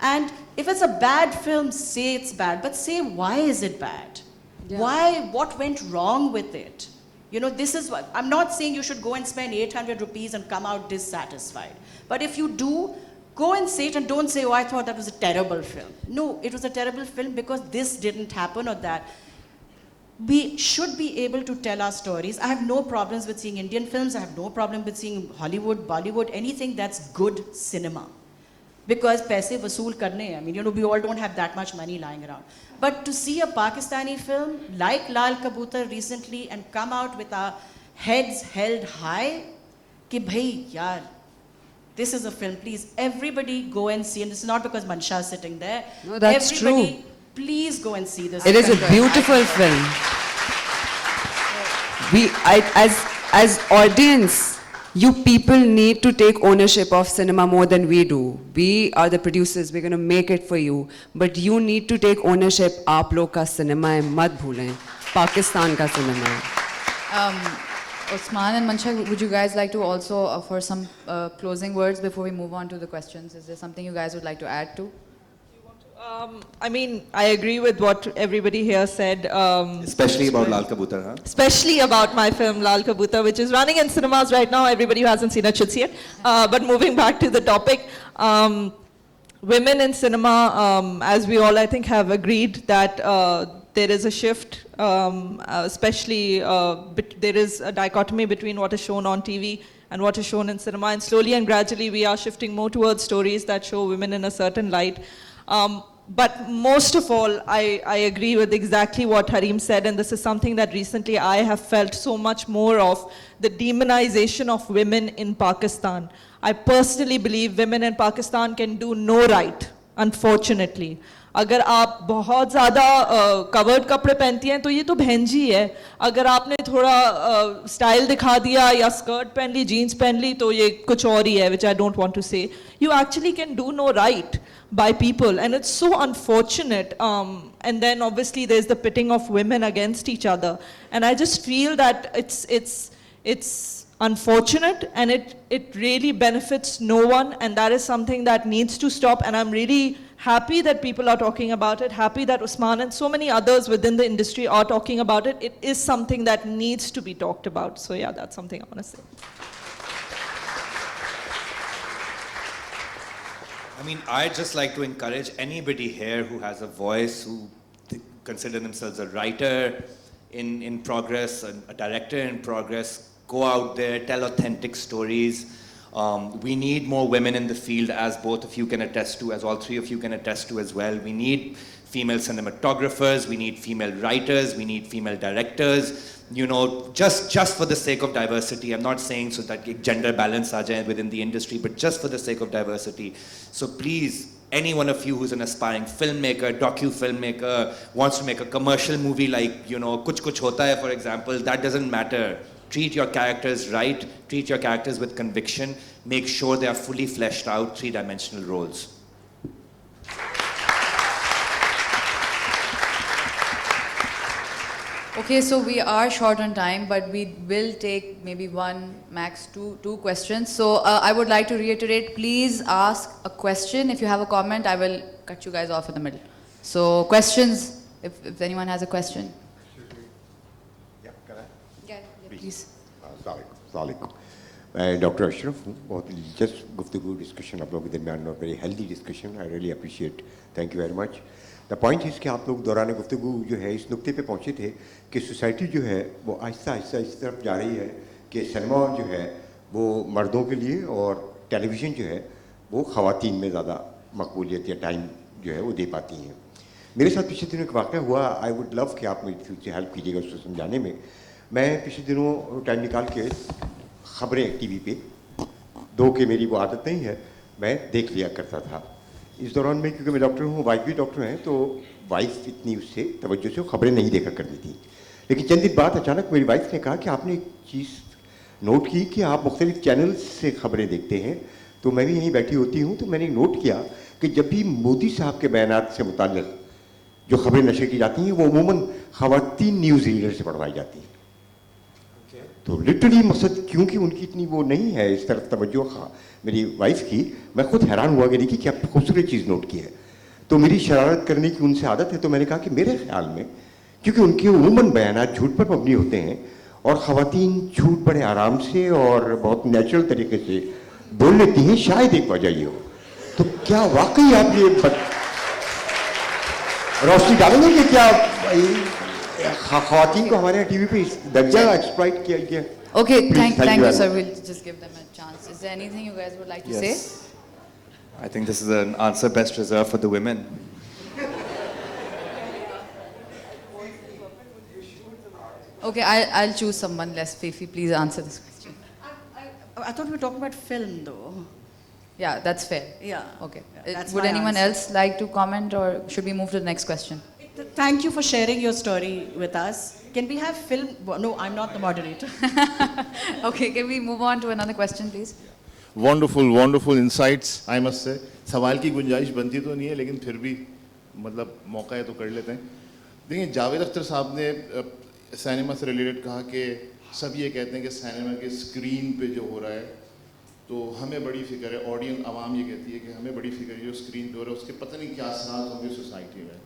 And if it's a bad film, say it's bad, but say why is it bad? Yeah. What went wrong with it? You know, this is what, I'm not saying you should go and spend 800 rupees and come out dissatisfied. But if you do, go and say it and don't say, oh, I thought that was a terrible film. No, it was a terrible film because this didn't happen or that. We should be able to tell our stories. I have no problems with seeing Indian films. I have no problem with seeing Hollywood, Bollywood, anything that's good cinema. Because paise vasool karne hain. I mean, you know, we all don't have that much money lying around. But to see a Pakistani film like Lal Kabutar recently and come out with our heads held high, ki bhai, yaar, this is a film, please, everybody go and see. And this is not because Mansha is sitting there. No, that's everybody, true. Please go and see this. It is a beautiful film. As audience, you people need to take ownership of cinema more than we do. We are the producers, we're going to make it for you. But you need to take ownership. आप लोग का cinema है, मत भूलें. पाकिस्तान का cinema है. Osman and Manshak, would you guys like to also offer some closing words before we move on to the questions? Is there something you guys would like to add to? I mean, I agree with what everybody here said. Especially about Lal Kabutar, huh? Especially about my film Lal Kabutar, which is running in cinemas right now. Everybody who hasn't seen it should see it. But moving back to the topic, women in cinema, as we all I think have agreed that there is a shift, especially there is a dichotomy between what is shown on TV and what is shown in cinema, and slowly and gradually we are shifting more towards stories that show women in a certain light. But most of all, I agree with exactly what Harim said, and this is something that recently I have felt so much more of, the demonization of women in Pakistan. I personally believe women in Pakistan can do no right, unfortunately. अगर आप बहुत ज़्यादा covered कपड़े पहनती हैं तो ये तो बहनजी है. अगर आपने थोड़ा स्टाइल दिखा दिया या स्कर्ट पहन ली, जीन्स पहन ली, तो ये कुछ और ही है, which I don't want to say. You actually can do no right by people, and it's so unfortunate. And then obviously there's the pitting of women against each other, and I just feel that it's unfortunate, and it really benefits no one, and that is something that needs to stop. And I'm really happy that people are talking about it, happy that Usman and so many others within the industry are talking about it. It is something that needs to be talked about. So yeah, that's something I want to say. I mean, I'd just like to encourage anybody here who has a voice, who consider themselves a writer in progress, a director in progress, go out there, tell authentic stories. We need more women in the field, as both of you can attest to, as all three of you can attest to as well. We need female cinematographers, we need female writers, we need female directors. You know, just for the sake of diversity. I'm not saying so that gender balance aa jaye within the industry, but just for the sake of diversity. So please, any one of you who's an aspiring filmmaker, docu-filmmaker, wants to make a commercial movie like, you know, Kuch Kuch Hota Hai, for example, that doesn't matter. Treat your characters right, treat your characters with conviction, make sure they are fully fleshed out, three-dimensional roles. Okay, so we are short on time, but we will take maybe one, max two questions. So I would like to reiterate, please ask a question. If you have a comment, I will cut you guys off in the middle. So questions, if anyone has a question. Yeah, can I? Yeah, please. Assalamualaikum. मैं doctor Ashraf हूँ. बहुत दिलचस्प गुफ्तगू discussion आप लोगों के दरमियान और very healthy discussion. I really appreciate. Thank you very much. The point is कि आप लोग दौरान गुफ्तगू जो है इस नुक्ते पे पहुँचे थे कि सोसाइटी जो है वो आहिस्ता आहिस्ता इस तरफ जा रही है कि सिनेमा जो है वो मर्दों के लिए और टेलीविज़न जो है वो ख़वातीन में ज़्यादा मकबूलियत या टाइम जो है वो दे पाती हैं. मेरे साथ पिछले दिनों एक वाक़या हुआ. आई वुड लव कि आप मेरी हेल्प कीजिएगा उसको समझाने में. मैं पिछले दिनों टाइम निकाल के ख़बरें टीवी पे दो के मेरी वो आदत नहीं है, मैं देख लिया करता था. इस दौरान में क्योंकि मैं डॉक्टर हूँ, वाइफ भी डॉक्टर हैं, तो वाइफ इतनी उससे तवज्जो से ख़बरें नहीं देखा करती थी. लेकिन चंद दिन बाद अचानक मेरी वाइफ ने कहा कि आपने एक चीज़ नोट की कि आप मुख्तलिफ चैनल्स से ख़बरें देखते हैं. तो मैं भी यहीं बैठी होती हूँ, तो मैंने नोट किया कि जब भी मोदी साहब के बयानात से मुताल्लिक़ जो ख़बरें नशर की जाती हैं वो अमूमन ख़वातीन न्यूज़ रीडर से पढ़वाई जाती हैं. तो लिटरली मकसद क्योंकि उनकी इतनी वो नहीं है इस तरफ तवज्जो मेरी वाइफ की, मैं खुद हैरान हुआ कि देखिए क्या खूबसूरत चीज़ नोट की है. तो मेरी शरारत करने की उनसे आदत है, तो मैंने कहा कि मेरे ख्याल में क्योंकि उनके उमूमन बयानात झूठ पर मबनी होते हैं और ख़वातीन झूठ बड़े आराम से और बहुत नेचुरल तरीके से बोल लेती हैं, शायद एक वजह ये हो. तो क्या वाकई आप ये रोशनी डालेंगे कि क्या ख़वातीन को हमारे यहाँ टीवी पे दर्जा एक्सप्लॉइट किया गया? Okay, Please, thank you, very sir. much. We'll just give them a chance. Is there anything you guys would like to say? I think this is an answer best reserved for the women. Okay, I'll choose someone less. Fifi, please answer this question. I thought we were talking about film, though. Yeah, that's fair. Yeah. Okay. Yeah, that's Would my anyone answer. else like to comment, or should we move to the next question? thank you for sharing your story with us. Can we have film? No, I'm not the moderator. Okay, can we move on to another question, please? Wonderful insights I must say. सवाल की गुंजाइश बनती तो नहीं है लेकिन फिर भी मतलब मौका है तो कर लेते हैं. देखिए जावेद अख्तर साहब ने सिनेमा से रिलेटेड कहा कि सब ये कहते हैं कि सिनेमा के स्क्रीन पे जो हो रहा है तो हमें बड़ी फिक्र है, ऑडियंस आवाम ये कहती है कि हमें बड़ी फिक्र है जो स्क्रीन पे हो रहा है उसके पता नहीं क्या असरात होंगे सोसाइटी में.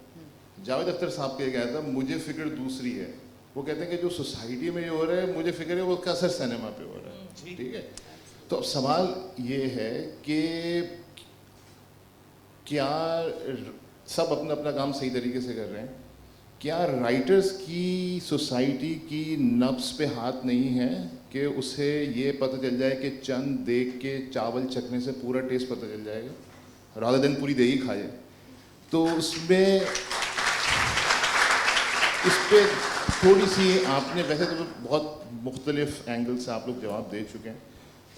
जावेद अख्तर साहब का ये कहता है मुझे फिक्र दूसरी है. वो कहते हैं कि जो सोसाइटी में जो हो रहा है मुझे फिक्र है वो उसका असर सिनेमा पे हो रहा है. ठीक है, तो अब सवाल ये है कि क्या सब अपना अपना काम सही तरीके से कर रहे हैं, क्या राइटर्स की सोसाइटी की नब्स पे हाथ नहीं है कि उसे ये पता चल जाए कि चंद देख के चावल चखने से पूरा टेस्ट पता चल जाएगा रादर देन पूरी दही खा जाए. तो उसमें इस पर थोड़ी सी आपने वैसे तो बहुत मुख्तलिफ एंगल से आप लोग जवाब दे चुके हैं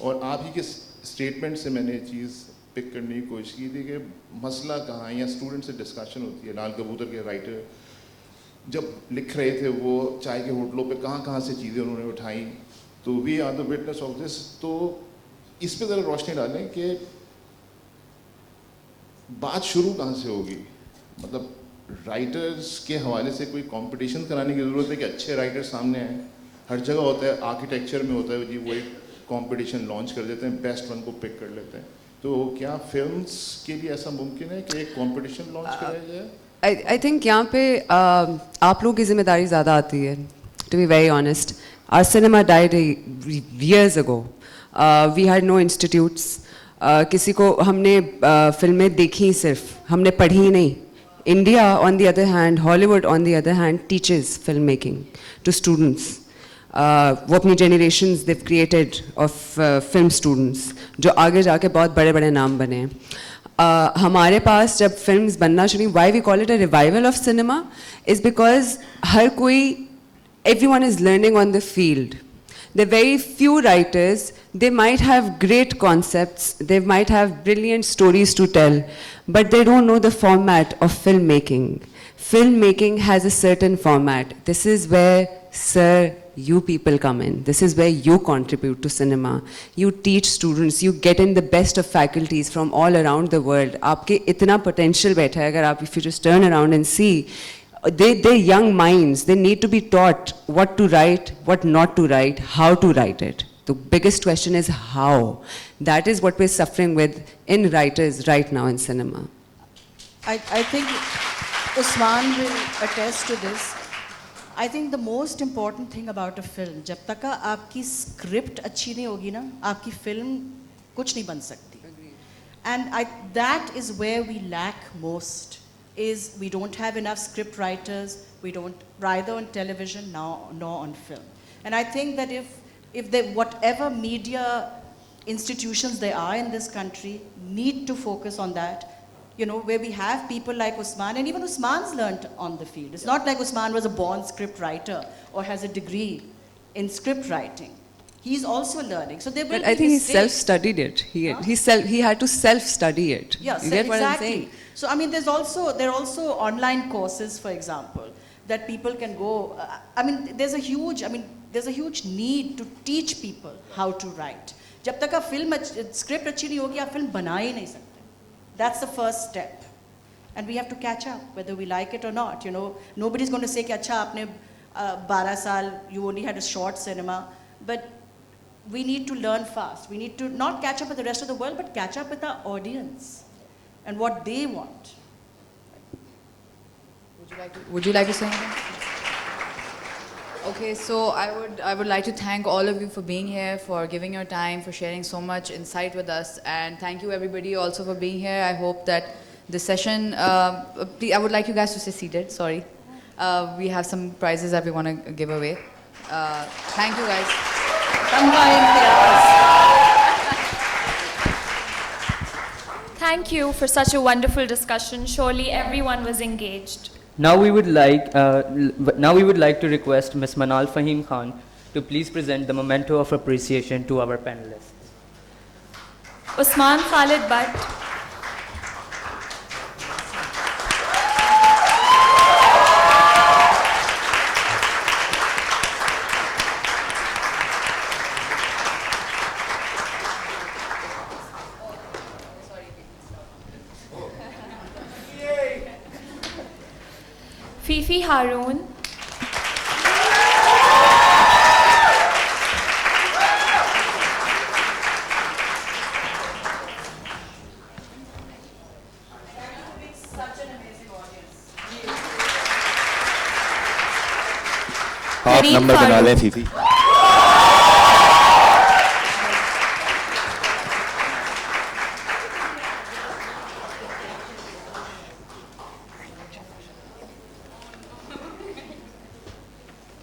और आप ही के स्टेटमेंट से मैंने चीज़ पिक करने की कोशिश की थी कि मसला कहाँ है. या स्टूडेंट से डिस्कशन होती है, लाल कबूतर के राइटर जब लिख रहे थे वो चाय के होटलों पे कहाँ से चीज़ें उन्होंने उठाई. तो we are the witness of this. तो इस पे ज़रा रोशनी डालें कि बात शुरू कहाँ से होगी. मतलब राइटर्स के हवाले से कोई कंपटीशन कराने की ज़रूरत है कि अच्छे राइटर सामने आए. हर जगह होता है, आर्किटेक्चर में होता है जी वो एक कंपटीशन लॉन्च कर देते हैं, बेस्ट वन को पिक कर लेते हैं. तो क्या फिल्म्स के लिए ऐसा मुमकिन है कि एक कंपटीशन लॉन्च कराया जाए? I think यहाँ पे आप लोगों की जिम्मेदारी ज़्यादा आती है. To be very honest, our cinema died years ago. We had no institutes. किसी को हमने फिल्में देखी सिर्फ, हमने पढ़ी नहीं. India, on the other hand, Hollywood, on the other hand, teaches filmmaking to students. वो अपनी generations they've created of film students जो आगे जाके बहुत बड़े बड़े नाम बने हैं. हमारे पास जब फिल्म्स बनना शुरू, why we call it a revival of cinema is because हर कोई, everyone is learning on the field. The very few writers, they might have great concepts, they might have brilliant stories to tell, but they don't know the format of filmmaking. Filmmaking has a certain format. This is where, sir, you people come in. This is where you contribute to cinema. You teach students, you get in the best of faculties from all around the world. आपके इतना potential बैठा है, अगर आप, if you just turn around and see, they're young minds. They need to be taught what to write, what not to write, how to write it. The biggest question is how. That is what we're suffering with in writers right now in cinema. I think Usman will attest to this. I think the most important thing about a film, जब तक आपकी script अच्छी नहीं होगी ना, आपकी film कुछ नहीं बन सकती. And that is where we lack most. Is we don't have enough script writers. We don't, either on television nor on film. And I think that if they, whatever media institutions there are in this country, need to focus on that. You know, where we have people like Usman, and even Usman's learned on the field. It's not like Usman was a born script writer or has a degree in script writing. He's also learning. So there will But be I think he mistakes. self-studied it. He had to self-study it. Yeah, You get what I'm exactly. saying? So I mean, there are also online courses, for example, that people can go. I mean, there's a huge need to teach people how to write. जब तक आप film script अच्छी नहीं होगी, आप film बना ही नहीं सकते. That's the first step, and we have to catch up, whether we like it or not. You know, nobody's going to say कि अच्छा आपने 12 साल, you only had a short cinema, but we need to learn fast. We need to not catch up with the rest of the world, but catch up with our audience and what they want. Would you like to say anything? Okay, so I would like to thank all of you for being here, for giving your time, for sharing so much insight with us, and thank you everybody also for being here. I hope that this session, I would like you guys to stay seated, sorry. We have some prizes that we want to give away. Thank you guys. Thank you for such a wonderful discussion. Surely everyone was engaged. Now we would like to request Ms. Manal Fahim Khan to please present the memento of appreciation to our panelists. Usman Khalid Butt. Fifi Haroon, आप Kareem number बना Farooq. लें Phi Phi.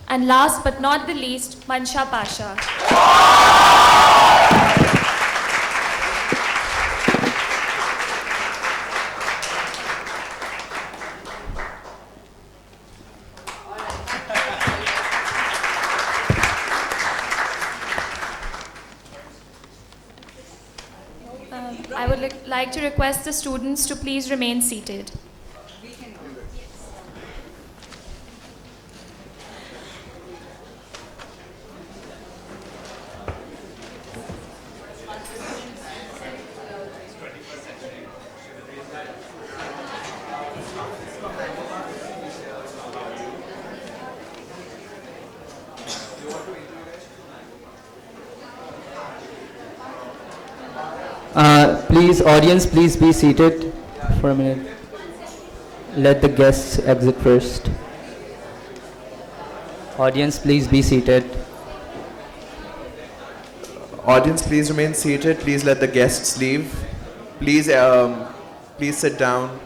and last but not the least, Mansha Pasha. I would like to request the students to please remain seated. Please, audience, please be seated for a minute. Let the guests exit first. Audience, please be seated. Audience, please remain seated. Please let the guests leave. Please, please sit down.